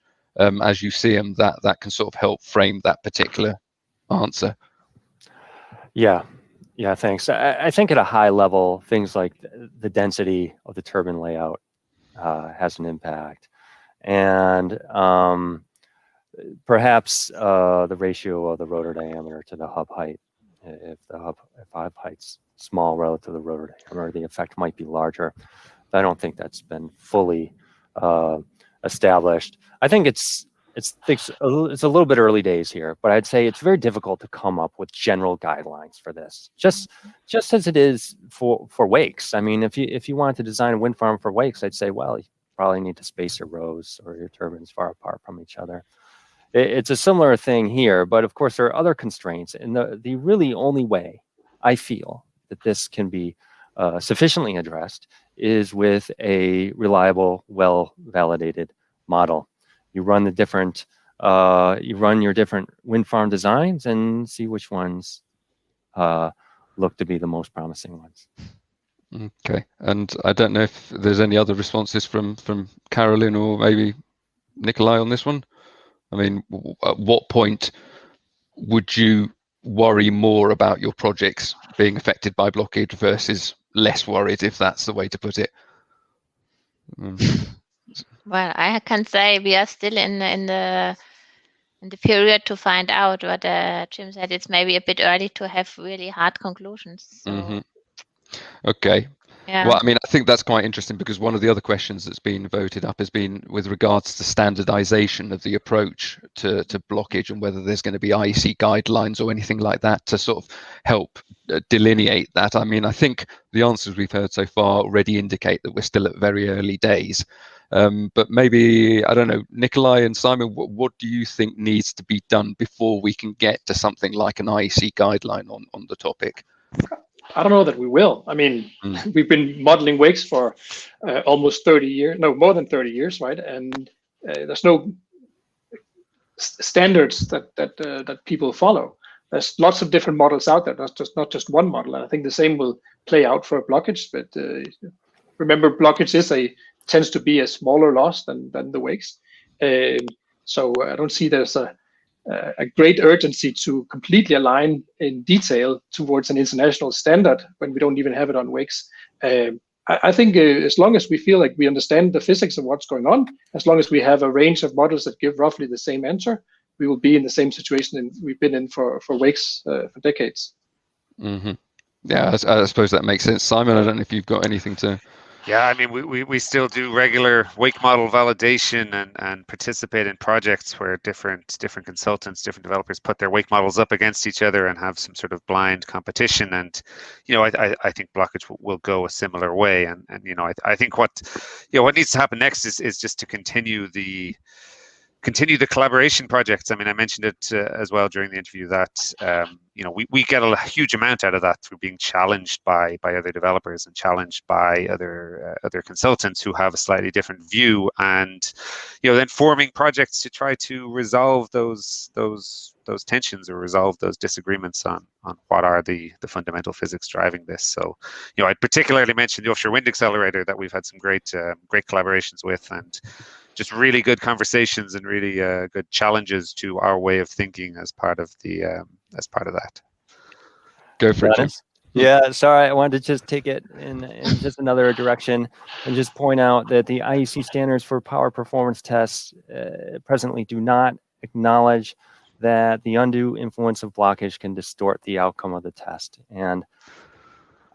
as you see them, that can sort of help frame that particular answer. Yeah, thanks. I think at a high level, things like the density of the turbine layout has an impact. And perhaps the ratio of the rotor diameter to the hub height. If hub height's small relative to the rotor diameter, the effect might be larger. But I don't think that's been fully established. I think it's a little bit early days here, but I'd say it's very difficult to come up with general guidelines for this. Just as it is for wakes. I mean, if you wanted to design a wind farm for wakes, I'd say, well, you probably need to space your rows or your turbines far apart from each other. It's a similar thing here, but of course there are other constraints, and the really only way I feel that this can be sufficiently addressed is with a reliable, well-validated model. You run your different wind farm designs and see which ones look to be the most promising ones. Okay, and I don't know if there's any other responses from Carolyn or maybe Nikolai on this one. I mean, at what point would you worry more about your projects being affected by blockage versus less worried, if that's the way to put it? Well, I can say we are still in the period to find out. What Jim said, it's maybe a bit early to have really hard conclusions. So. Okay, Yeah. Well, I mean, I think that's quite interesting because one of the other questions that's been voted up has been with regards to standardization of the approach to blockage and whether there's going to be IEC guidelines or anything like that to sort of help delineate that. I mean, I think the answers we've heard so far already indicate that we're still at very early days. But maybe, I don't know, Nikolai and Simon, what do you think needs to be done before we can get to something like an IEC guideline on the topic? I don't know that we will. I mean, we've been modeling wakes for almost 30 years, no, more than 30 years, right? And there's no standards that people follow. There's lots of different models out there. That's not just one model. And I think the same will play out for blockage. But remember, blockage tends to be a smaller loss than the wakes. So I don't see there's a great urgency to completely align in detail towards an international standard when we don't even have it on wakes. I think as long as we feel like we understand the physics of what's going on, as long as we have a range of models that give roughly the same answer, we will be in the same situation we've been in for wakes for decades. Mm-hmm. Yeah, I suppose that makes sense. Simon, I don't know if you've got anything to... Yeah, I mean, we still do regular wake model validation and participate in projects where different consultants, different developers put their wake models up against each other and have some sort of blind competition. And, you know, I think blockage will go a similar way. And you know, I think what needs to happen next is just to continue the collaboration projects. I mean, I mentioned it as well during the interview that you know, we get a huge amount out of that through being challenged by other developers and challenged by other consultants who have a slightly different view, and you know, then forming projects to try to resolve those tensions or resolve those disagreements on what are the fundamental physics driving this. So, you know, I'd particularly mention the Offshore Wind Accelerator that we've had some great collaborations with, and just really good conversations and really good challenges to our way of thinking as part of that. Go for it, Jim. Yeah, sorry, I wanted to just take it in just another direction and just point out that the IEC standards for power performance tests presently do not acknowledge that the undue influence of blockage can distort the outcome of the test. And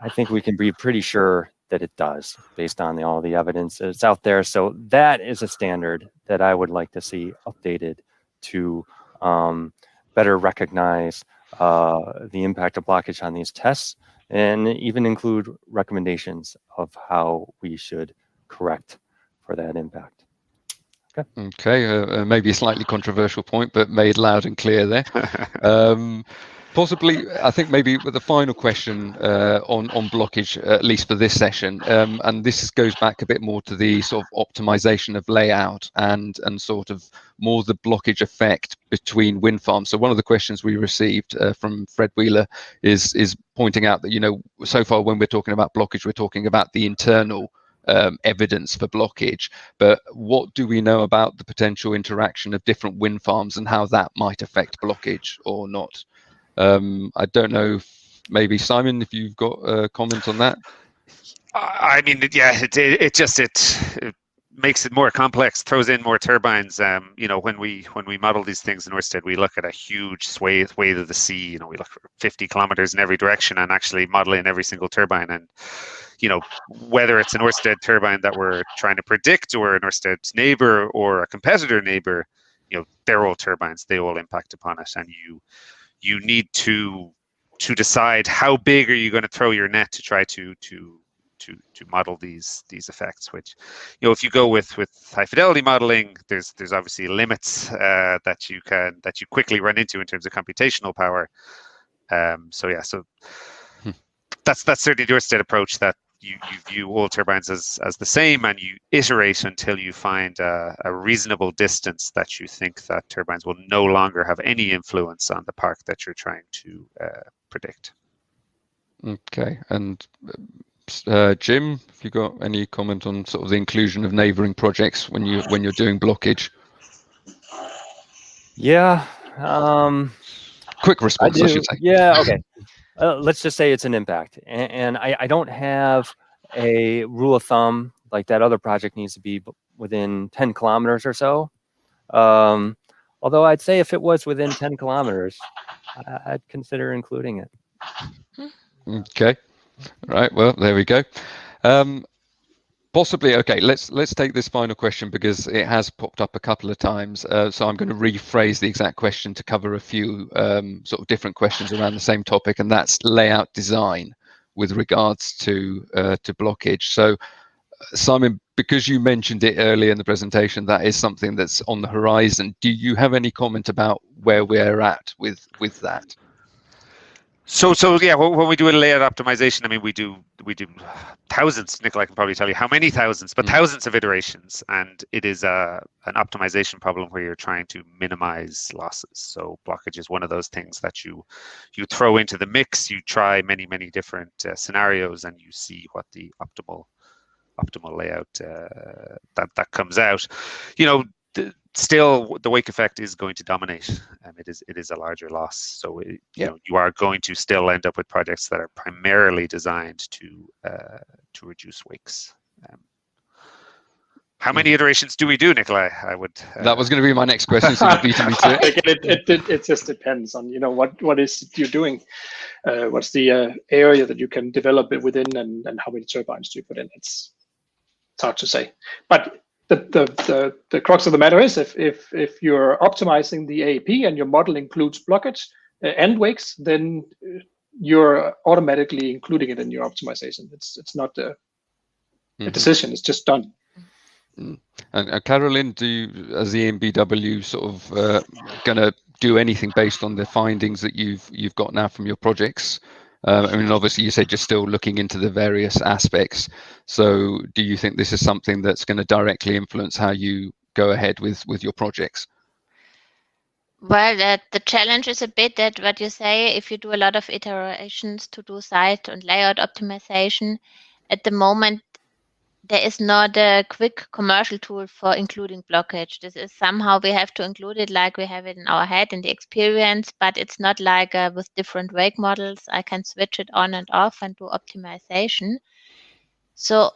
I think we can be pretty sure that it does based on all the evidence that's out there. So that is a standard that I would like to see updated to better recognize the impact of blockage on these tests, and even include recommendations of how we should correct for that impact. Okay, maybe a slightly controversial point, but made loud and clear there. Possibly, I think maybe with the final question on blockage, at least for this session, and this goes back a bit more to the sort of optimization of layout and sort of more the blockage effect between wind farms. So one of the questions we received from Fred Wheeler is pointing out that, you know, so far when we're talking about blockage, we're talking about the internal evidence for blockage, but what do we know about the potential interaction of different wind farms and how that might affect blockage or not? I don't know if maybe Simon, if you've got a comment on that. I mean, yeah, it makes it more complex, throws in more turbines. You know, when we model these things in Ørsted, we look at a huge swathe of the sea. You know, we look for 50 kilometers in every direction and actually model in every single turbine. And you know, whether it's an Ørsted turbine that we're trying to predict or an Ørsted neighbor or a competitor neighbor, you know, they're all turbines. They all impact upon it, and you need to decide how big are you going to throw your net to try to model these effects. Which, you know, if you go with high fidelity modeling, there's obviously limits that you quickly run into in terms of computational power. So that's certainly the Ørsted approach, that you view all turbines as the same, and you iterate until you find a reasonable distance that you think that turbines will no longer have any influence on the park that you're trying to predict. Okay, and Jim, have you got any comment on sort of the inclusion of neighboring projects when you're doing blockage? Yeah. Quick response, I should say. Yeah. Okay. Let's just say it's an impact, and I don't have a rule of thumb like that other project needs to be within 10 kilometers or so. Although I'd say if it was within 10 kilometers, I'd consider including it. Okay. Right. Well, there we go. Possibly. Okay, let's take this final question because it has popped up a couple of times. So I'm going to rephrase the exact question to cover a few sort of different questions around the same topic, and that's layout design with regards to blockage. So Simon, because you mentioned it earlier in the presentation, that is something that's on the horizon. Do you have any comment about where we're at with that? So yeah, when we do a layout optimization, I mean, we do thousands. Nicola can probably tell you how many thousands, but thousands of iterations, and it is an optimization problem where you're trying to minimize losses. So blockage is one of those things that you throw into the mix. You try many different scenarios, and you see what the optimal layout that comes out. You know, still the wake effect is going to dominate, and it is a larger loss. So you know, you are going to still end up with projects that are primarily designed to reduce wakes. How many iterations do we do, Nikolai? I would. That was going to be my next question. So you're beating me to it. It just depends on, you know, what is it you're doing, what's the area that you can develop it within, and how many turbines do you put in. It's hard to say, but the crux of the matter is if you're optimizing the AEP and your model includes blockage and wakes, then you're automatically including it in your optimization. It's not a decision; it's just done. And Carolyn, do you, as the EnBW, sort of going to do anything based on the findings that you've got now from your projects? I mean, obviously, you said you're still looking into the various aspects. So, do you think this is something that's going to directly influence how you go ahead with your projects? Well, the challenge is a bit that what you say, if you do a lot of iterations to do site and layout optimization, at the moment, there is not a quick commercial tool for including blockage. This is somehow we have to include it like we have it in our head in the experience, but it's not like with different wake models, I can switch it on and off and do optimization. So,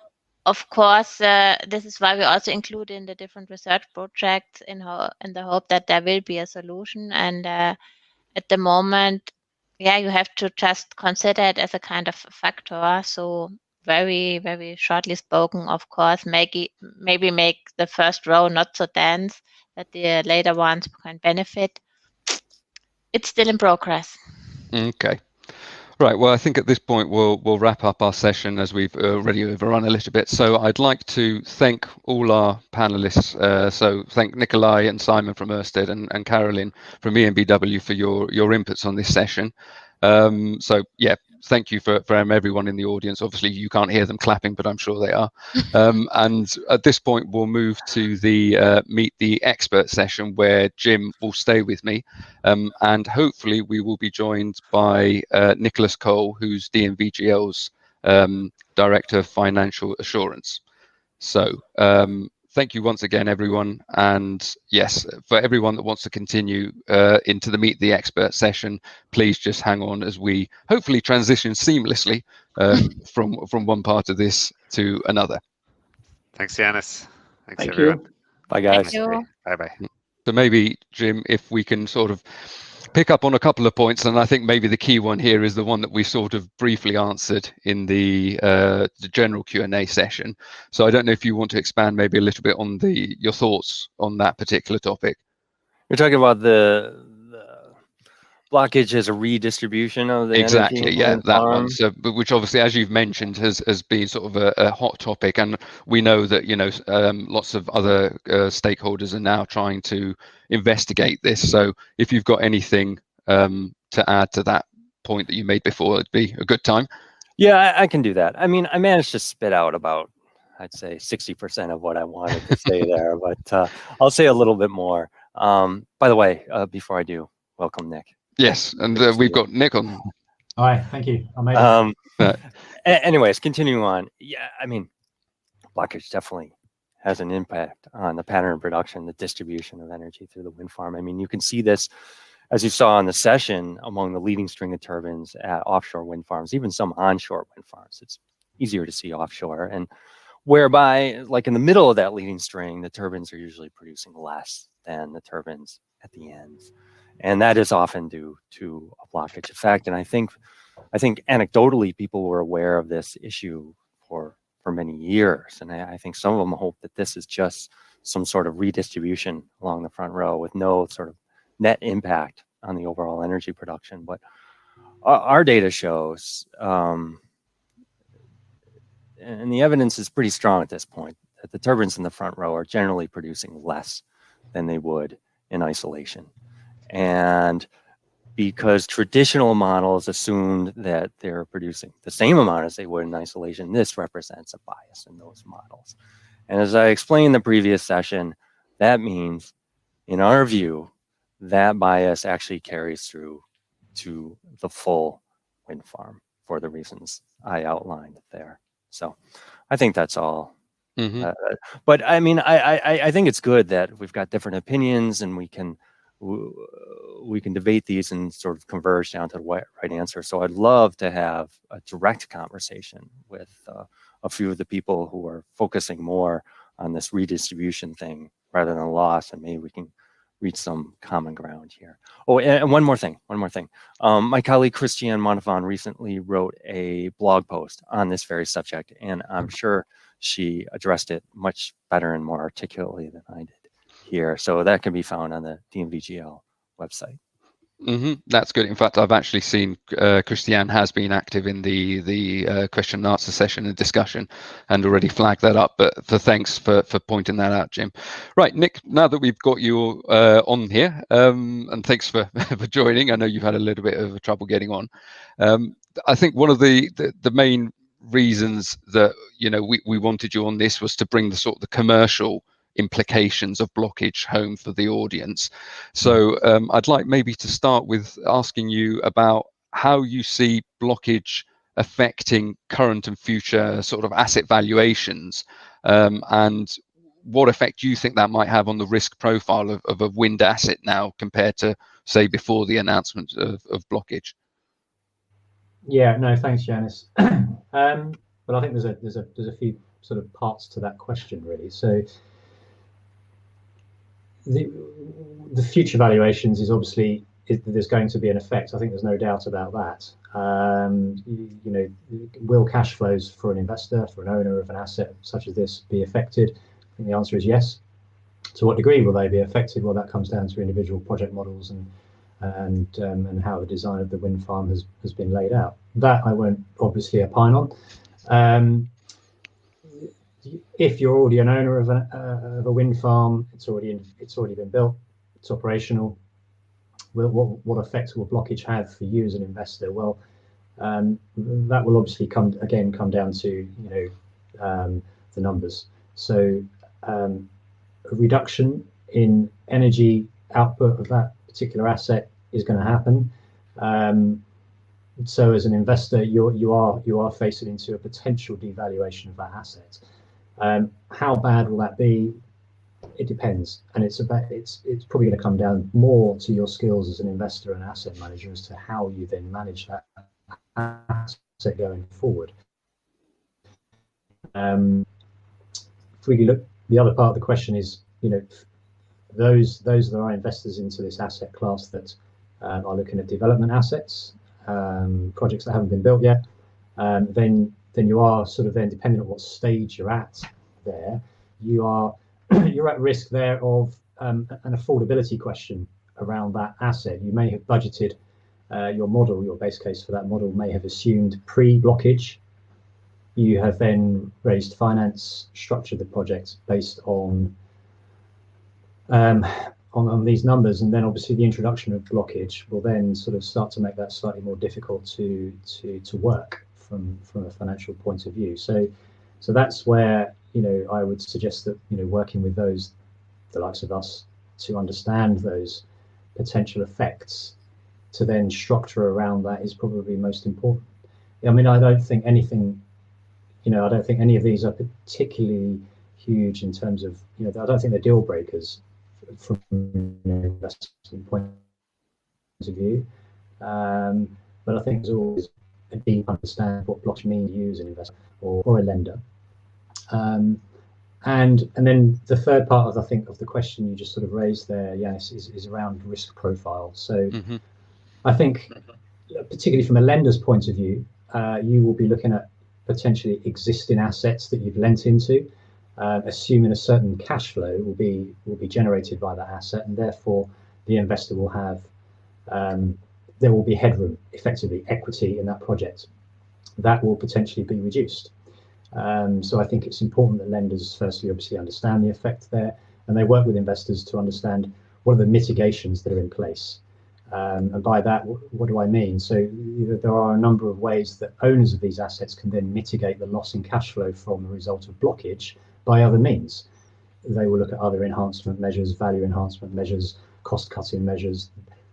of course, this is why we also include in the different research projects in the hope that there will be a solution. And at the moment, yeah, you have to just consider it as a kind of factor. So very shortly spoken, of course, maybe make the first row not so dense that the later ones can benefit. It's still in progress. Okay. Right. Well, I think at this point we'll wrap up our session as we've already overrun a little bit. So I'd like to thank all our panelists. So thank Nikolai and Simon from Ørsted and Carolyn from EnBW for your inputs on this session. So yeah, thank you for everyone in the audience. Obviously, you can't hear them clapping, but I'm sure they are. And at this point, we'll move to the Meet the Expert session where Jim will stay with me. And hopefully we will be joined by Nicholas Cole, who's DNVGL's Director of Financial Assurance. So thank you once again, everyone. And yes, for everyone that wants to continue into the Meet the Expert session, please just hang on as we hopefully transition seamlessly from one part of this to another. Thanks, Yanis. Thanks, Thank everyone. you. Bye, guys. Thank you. Bye-bye. So maybe, Jim, if we can sort of pick up on a couple of points, and I think maybe the key one here is the one that we sort of briefly answered in the general Q&A session. So I don't know if you want to expand maybe a little bit on your thoughts on that particular topic. You're talking about the blockage as a redistribution of the exactly, energy. yeah, that one. So, but which obviously, as you've mentioned, has been sort of a hot topic, and we know that lots of other stakeholders are now trying to investigate this. So, if you've got anything to add to that point that you made before, it'd be a good time. Yeah, I can do that. I mean, I managed to spit out about, I'd say, 60% of what I wanted to say there, but I'll say a little bit more. By the way, before I do, welcome, Nick. Yes, and we've got Nick on. Hi, thank you. I made it. Anyways, continuing on. Yeah, I mean, blockage definitely has an impact on the pattern of production, the distribution of energy through the wind farm. I mean, you can see this, as you saw in the session, among the leading string of turbines at offshore wind farms, even some onshore wind farms. It's easier to see offshore, and whereby, like in the middle of that leading string, the turbines are usually producing less than the turbines at the ends. And that is often due to a blockage effect. And I think anecdotally, people were aware of this issue for many years. And I think some of them hope that this is just some sort of redistribution along the front row with no sort of net impact on the overall energy production. But our data shows, and the evidence is pretty strong at this point, that the turbines in the front row are generally producing less than they would in isolation. And because traditional models assumed that they're producing the same amount as they would in isolation, this represents a bias in those models. And as I explained in the previous session, that means, in our view, that bias actually carries through to the full wind farm for the reasons I outlined there. So I think that's all. But I mean, I think it's good that we've got different opinions and we can debate these and sort of converge down to the right answer. So I'd love to have a direct conversation with a few of the people who are focusing more on this redistribution thing rather than loss, and maybe we can reach some common ground here. Oh, and one more thing. My colleague Christiane Montafon recently wrote a blog post on this very subject, and I'm sure she addressed it much better and more articulately than I did here. So that can be found on the DNVGL website. That's good. In fact, I've actually seen Christiane has been active in the question and answer session and discussion and already flagged that up. But thanks for pointing that out, Jim. Right, Nick, now that we've got you on here, and thanks for joining. I know you've had a little bit of trouble getting on. I think one of the main reasons that we wanted you on this was to bring the sort of the commercial implications of blockage home for the audience. So I'd like maybe to start with asking you about how you see blockage affecting current and future sort of asset valuations, and what effect you think that might have on the risk profile of a wind asset now compared to, say, before the announcement of blockage. Yeah, no, thanks, Yanis. But I think there's a few sort of parts to that question, really. So the future valuations is obviously there's going to be an effect. I think there's no doubt about that. Will cash flows for an investor, for an owner of an asset such as this, be affected? I think the answer is yes. To what degree will they be affected? Well, that comes down to individual project models and how the design of the wind farm has been laid out. That I won't obviously opine on. If you're already an owner of a wind farm, it's already been built, it's operational. What effect will blockage have for you as an investor? Well, that will obviously come down to the numbers. So a reduction in energy output of that particular asset is going to happen. So as an investor, you are facing into a potential devaluation of that asset. How bad will that be? It depends, and it's probably going to come down more to your skills as an investor and asset manager as to how you then manage that asset going forward. If we look, the other part of the question is, those that are investors into this asset class that are looking at development assets, projects that haven't been built yet, then you are sort of then, depending on what stage you're at there, you're at risk there of an affordability question around that asset. You may have budgeted your base case for that model may have assumed pre-blockage. You have then raised finance, structured the project based on these numbers, and then obviously the introduction of blockage will then sort of start to make that slightly more difficult to work from a financial point of view. So that's where I would suggest that working with the likes of us, to understand those potential effects, to then structure around that is probably most important. I mean, I don't think anything, I don't think any of these are particularly huge in terms of, I don't think they're deal breakers from an investment point of view. But I think there's always a deep understanding what blockchain means to you as an investor or a lender. And then the third part of the question you just sort of raised there, Yanis, is around risk profile. So I think, particularly from a lender's point of view, you will be looking at potentially existing assets that you've lent into, assuming a certain cash flow will be generated by that asset, and therefore the investor will have there will be headroom, effectively equity in that project. That will potentially be reduced. So I think it's important that lenders firstly obviously understand the effect there, and they work with investors to understand what are the mitigations that are in place. And by that, what do I mean? So there are a number of ways that owners of these assets can then mitigate the loss in cash flow from the result of blockage by other means. They will look at other enhancement measures, value enhancement measures, cost-cutting measures.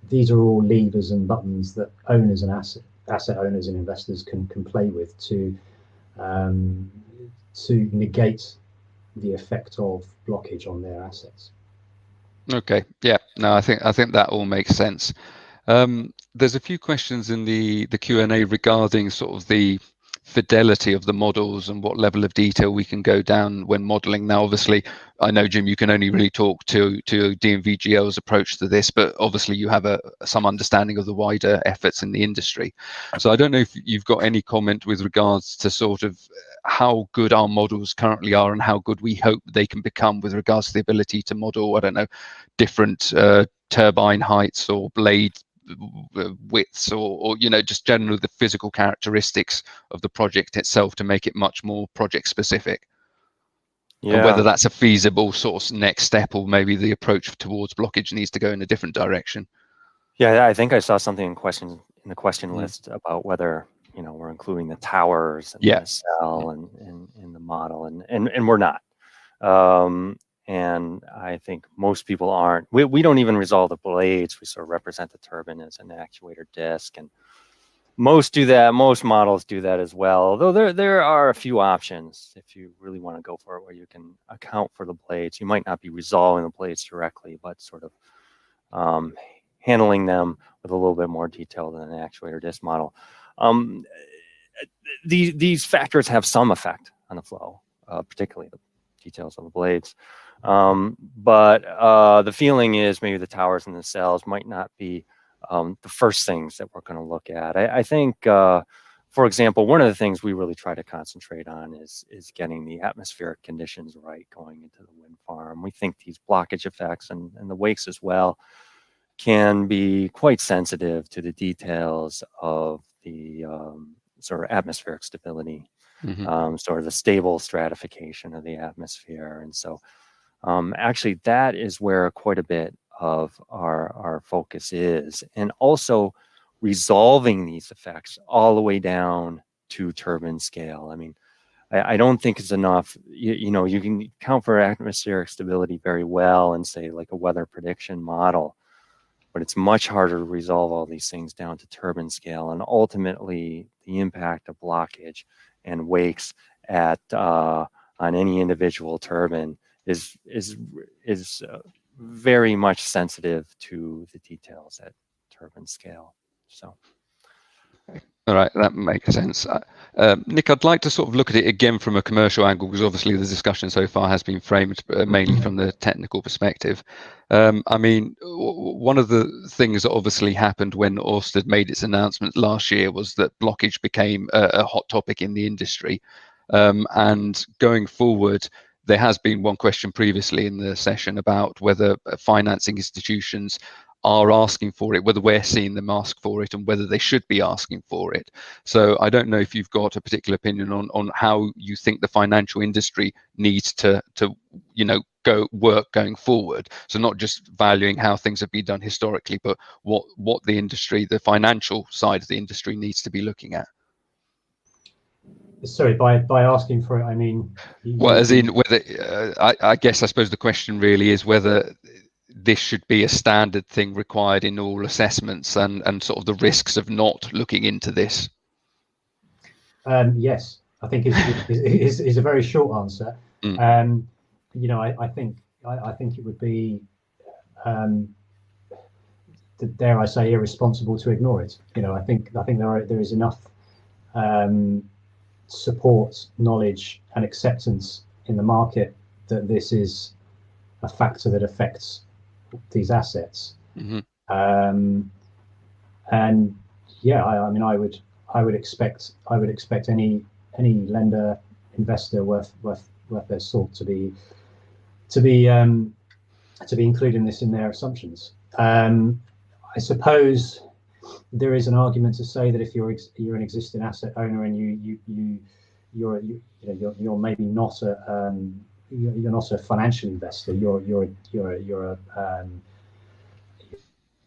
These are all levers and buttons that owners and asset owners and investors can play with to negate the effect of blockage on their assets. Okay, yeah, no, I think that all makes sense. There's a few questions in the Q&A regarding sort of the fidelity of the models and what level of detail we can go down when modeling. Now, obviously, I know, Jim, you can only really talk to DNVGL's approach to this, but obviously you have some understanding of the wider efforts in the industry. So I don't know if you've got any comment with regards to sort of how good our models currently are and how good we hope they can become with regards to the ability to model, I don't know, different turbine heights or blade widths, or just generally the physical characteristics of the project itself to make it much more project specific. Yeah. And whether that's a feasible sort of next step, or maybe the approach towards blockage needs to go in a different direction. Yeah, I think I saw something in the question list about whether we're including the towers and the cell and in the model, and we're not. And I think most people aren't. We don't even resolve the blades. We sort of represent the turbine as an actuator disc, and most do that. Most models do that as well. Although there are a few options if you really want to go for it, where you can account for the blades. You might not be resolving the blades directly, but sort of handling them with a little bit more detail than an actuator disc model. These factors have some effect on the flow, particularly the details of the blades. But the feeling is maybe the towers and the cells might not be the first things that we're going to look at. I think, for example, one of the things we really try to concentrate on is getting the atmospheric conditions right going into the wind farm. We think these blockage effects and the wakes as well can be quite sensitive to the details of the sort of atmospheric stability. Sort of the stable stratification of the atmosphere. And so actually that is where quite a bit of our focus is, and also resolving these effects all the way down to turbine scale. I mean, I don't think it's enough. You can account for atmospheric stability very well and say like a weather prediction model, but it's much harder to resolve all these things down to turbine scale, and ultimately the impact of blockage and wakes at on any individual turbine is very much sensitive to the details at turbine scale. So, all right, that makes sense. Nick, I'd like to sort of look at it again from a commercial angle, because obviously the discussion so far has been framed mainly from the technical perspective. I mean, one of the things that obviously happened when Ørsted made its announcement last year was that blockage became a hot topic in the industry. And going forward, there has been one question previously in the session about whether financing institutions are asking for it, whether we're seeing them ask for it, and whether they should be asking for it. So I don't know if you've got a particular opinion on how you think the financial industry needs to go work going forward. So not just valuing how things have been done historically, but what the industry, the financial side of the industry, needs to be looking at. Sorry, by asking for it, I mean. Well, as in whether I guess I suppose the question really is whether this should be a standard thing required in all assessments, and sort of the risks of not looking into this. Yes, I think is a very short answer. I think it would be, dare I say, irresponsible to ignore it. I think there is enough support, knowledge, and acceptance in the market that this is a factor that affects these assets. And yeah, I mean, I would expect any lender, investor worth their salt to be including this in their assumptions. I suppose there is an argument to say that if you're an existing asset owner and you're maybe not you're not a financial investor, you're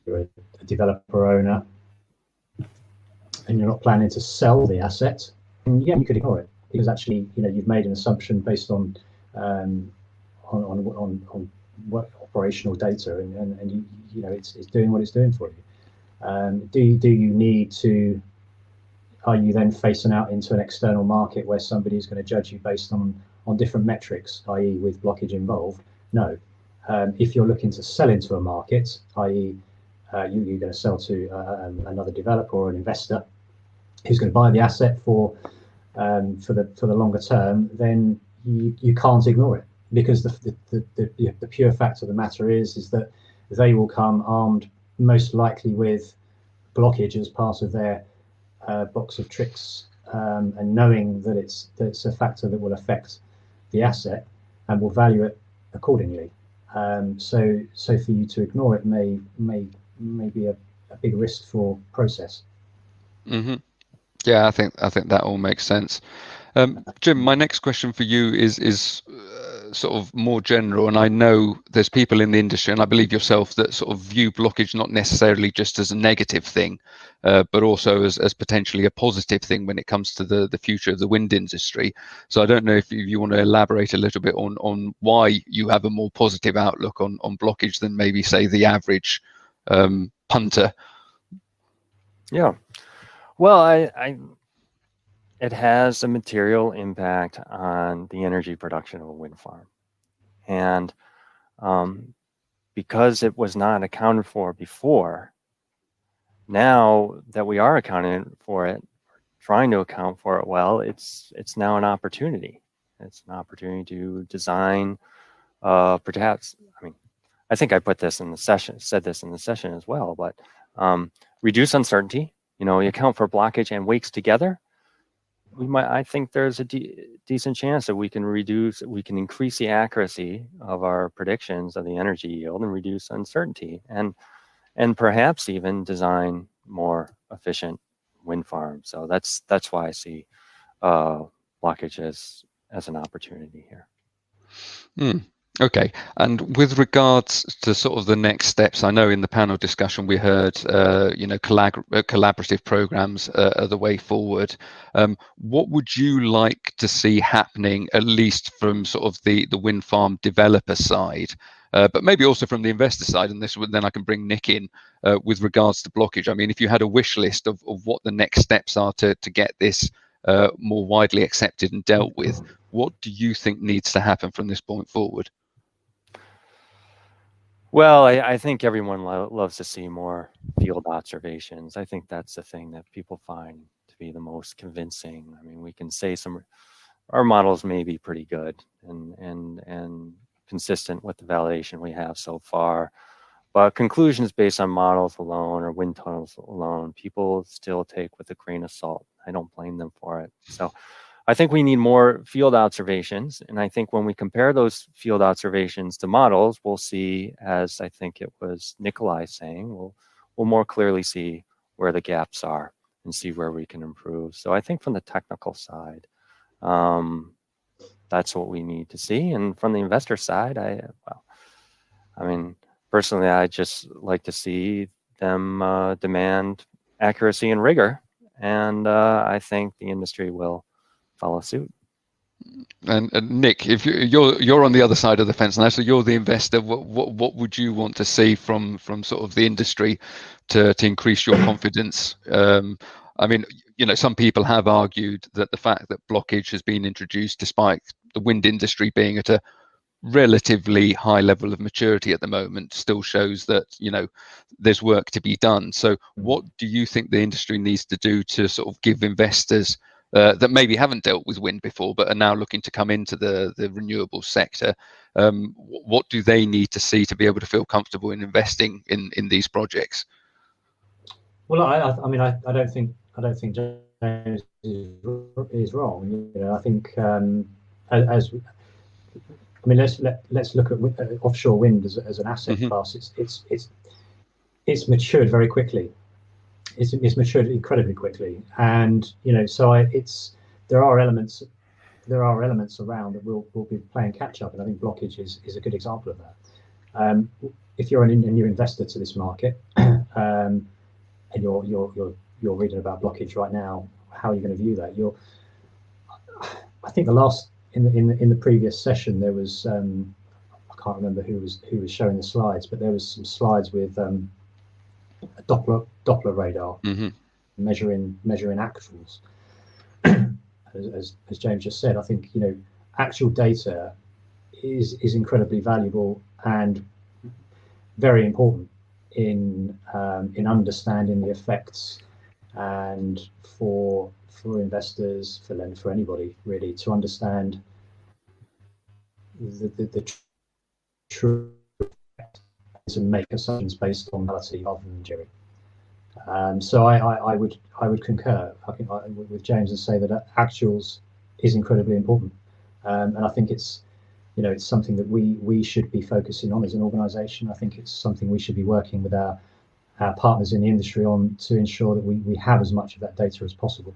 a developer owner, and you're not planning to sell the asset, and yeah, you could ignore it because actually, you've made an assumption based on what operational data, and it's doing what it's doing for you. Do you need to? Are you then facing out into an external market where somebody's going to judge you based on different metrics, i.e., with blockage involved? No. If you're looking to sell into a market, i.e., you're going to sell to another developer or an investor who's going to buy the asset for the longer term, then you can't ignore it, because the pure fact of the matter is that they will come armed most likely with blockage as part of their box of tricks, and knowing that it's a factor that will affect the asset and will value it accordingly. So for you to ignore it may be a big risk for process. Mm-hmm. Yeah, I think that all makes sense. Jim, my next question for you is sort of more general, and I know there's people in the industry, and I believe yourself, that sort of view blockage not necessarily just as a negative thing, but also as potentially a positive thing when it comes to the future of the wind industry. So I don't know if you want to elaborate a little bit on why you have a more positive outlook on blockage than maybe, say, the average punter. Yeah. Well, it has a material impact on the energy production of a wind farm. And because it was not accounted for before, now that we are accounting for it, trying to account for it well, it's now an opportunity. It's an opportunity to design, perhaps, I think I put this in the session, said this in the session as well, but reduce uncertainty. You account for blockage and wakes together. I think there's a decent chance that we can increase the accuracy of our predictions of the energy yield and reduce uncertainty, and perhaps even design more efficient wind farms. So that's why I see blockage as an opportunity here. Okay, and with regards to sort of the next steps, I know in the panel discussion we heard, collaborative programs are the way forward. What would you like to see happening, at least from sort of the wind farm developer side, but maybe also from the investor side? And then I can bring Nick in with regards to blockage. I mean, if you had a wish list of what the next steps are to get this more widely accepted and dealt with, what do you think needs to happen from this point forward? Well, I think everyone loves to see more field observations. I think that's the thing that people find to be the most convincing. I mean, we can say our models may be pretty good and consistent with the validation we have so far, but conclusions based on models alone or wind tunnels alone, people still take with a grain of salt. I don't blame them for it. So I think we need more field observations. And I think when we compare those field observations to models, we'll see, as I think it was Nikolai saying, we'll more clearly see where the gaps are and see where we can improve. So I think from the technical side, that's what we need to see. And from the investor side, personally, I just like to see them demand accuracy and rigor. And I think the industry will follow suit. And Nick, if you're on the other side of the fence now, so you're the investor, what would you want to see from sort of the industry to increase your confidence? I mean, some people have argued that the fact that blockage has been introduced, despite the wind industry being at a relatively high level of maturity at the moment, still shows that there's work to be done. So what do you think the industry needs to do to sort of give investors that maybe haven't dealt with wind before but are now looking to come into the renewable sector, what do they need to see to be able to feel comfortable in investing in these projects? Well, I don't think James is wrong. You know, I think let's look at offshore wind as an asset class. It's matured very quickly. It's matured incredibly quickly, and you know, so there are elements around that will be playing catch up, and I think blockage is a good example of that. If you're a new investor to this market, and you're reading about blockage right now, how are you going to view that? I think in the previous session there was I can't remember who was showing the slides, but there was some slides with a Doppler radar measuring actuals. As James just said, I think, you know, actual data is incredibly valuable and very important in understanding the effects, and for investors, for anybody really, to understand the true to make assumptions based on reality rather than jury. So I would concur, I think, with James and say that actuals is incredibly important, and I think it's, you know, it's something that we should be focusing on as an organisation. I think it's something we should be working with our partners in the industry on, to ensure that we have as much of that data as possible,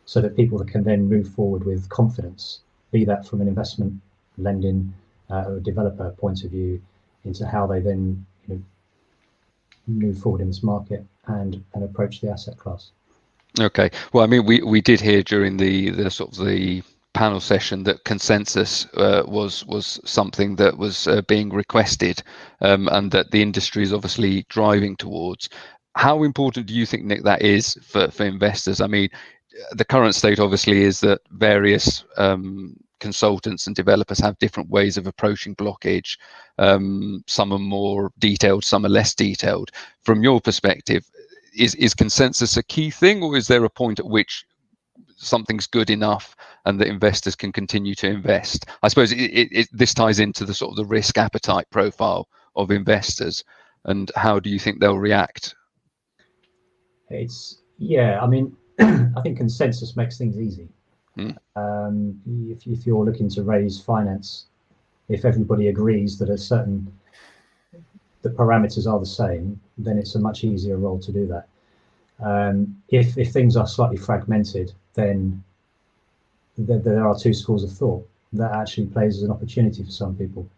so that people can then move forward with confidence, be that from an investment, lending, or developer point of view, into how they then, you know, move forward in this market and approach the asset class. Okay. Well, I mean, we did hear during the sort of the panel session that consensus was something that was being requested, and that the industry is obviously driving towards. How important do you think, Nick, that is for investors? I mean, the current state obviously is that various consultants and developers have different ways of approaching blockage. Some are more detailed, some are less detailed. From your perspective, is consensus a key thing, or is there a point at which something's good enough and that investors can continue to invest? I suppose this ties into the sort of the risk appetite profile of investors, and how do you think they'll react? I mean, I think consensus makes things easy. If you're looking to raise finance, if everybody agrees that the parameters are the same, then it's a much easier role to do that. If things are slightly fragmented, then there are two schools of thought. That actually plays as an opportunity for some people,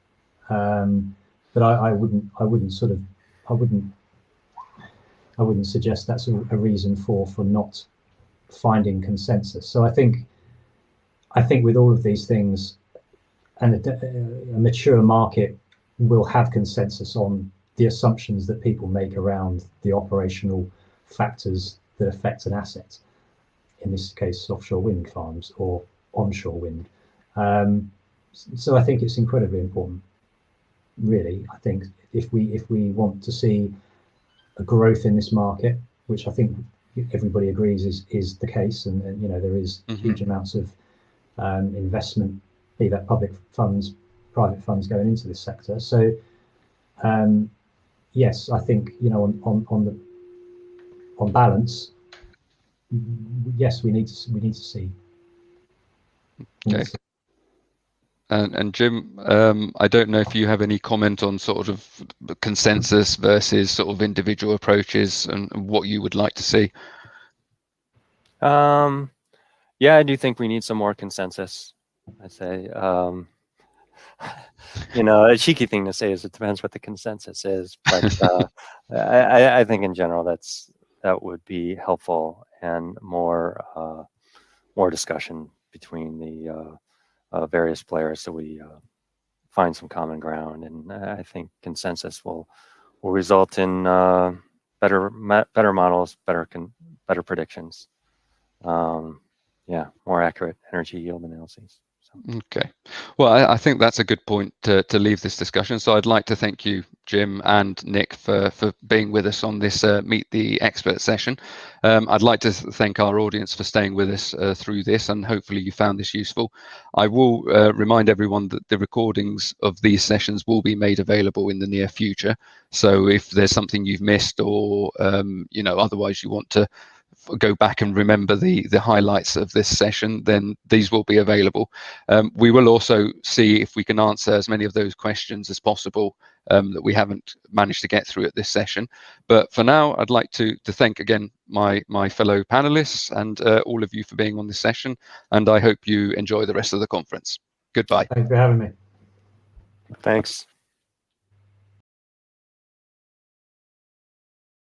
but I wouldn't suggest that's a reason for not finding consensus. So I think with all of these things, and a mature market will have consensus on the assumptions that people make around the operational factors that affect an asset, in this case offshore wind farms or onshore wind. So I think it's incredibly important, really. I think if we want to see a growth in this market, which I think everybody agrees is the case, and you know, there is huge amounts of investment, be that public funds, private funds, going into this sector. So yes, I think, you know, on balance, yes, we need to see. Okay. And Jim, I don't know if you have any comment on sort of consensus versus sort of individual approaches and what you would like to see. Yeah, I do think we need some more consensus. I say, you know, a cheeky thing to say is it depends what the consensus is, but I think in general that would be helpful, and more discussion between the various players, so we find some common ground, and I think consensus will result in better models, better predictions. Yeah, more accurate energy yield analyses. So. Okay, well, I think that's a good point to leave this discussion. So I'd like to thank you, Jim and Nick, for being with us on this Meet the Expert session. I'd like to thank our audience for staying with us through this, and hopefully you found this useful. I will remind everyone that the recordings of these sessions will be made available in the near future. So if there's something you've missed, or you know, otherwise you want to go back and remember the highlights of this session, then these will be available. We will also see if we can answer as many of those questions as possible that we haven't managed to get through at this session. But for now, I'd like to thank again my fellow panelists and all of you for being on this session, and I hope you enjoy the rest of the conference. Goodbye. Thanks for having me. Thanks.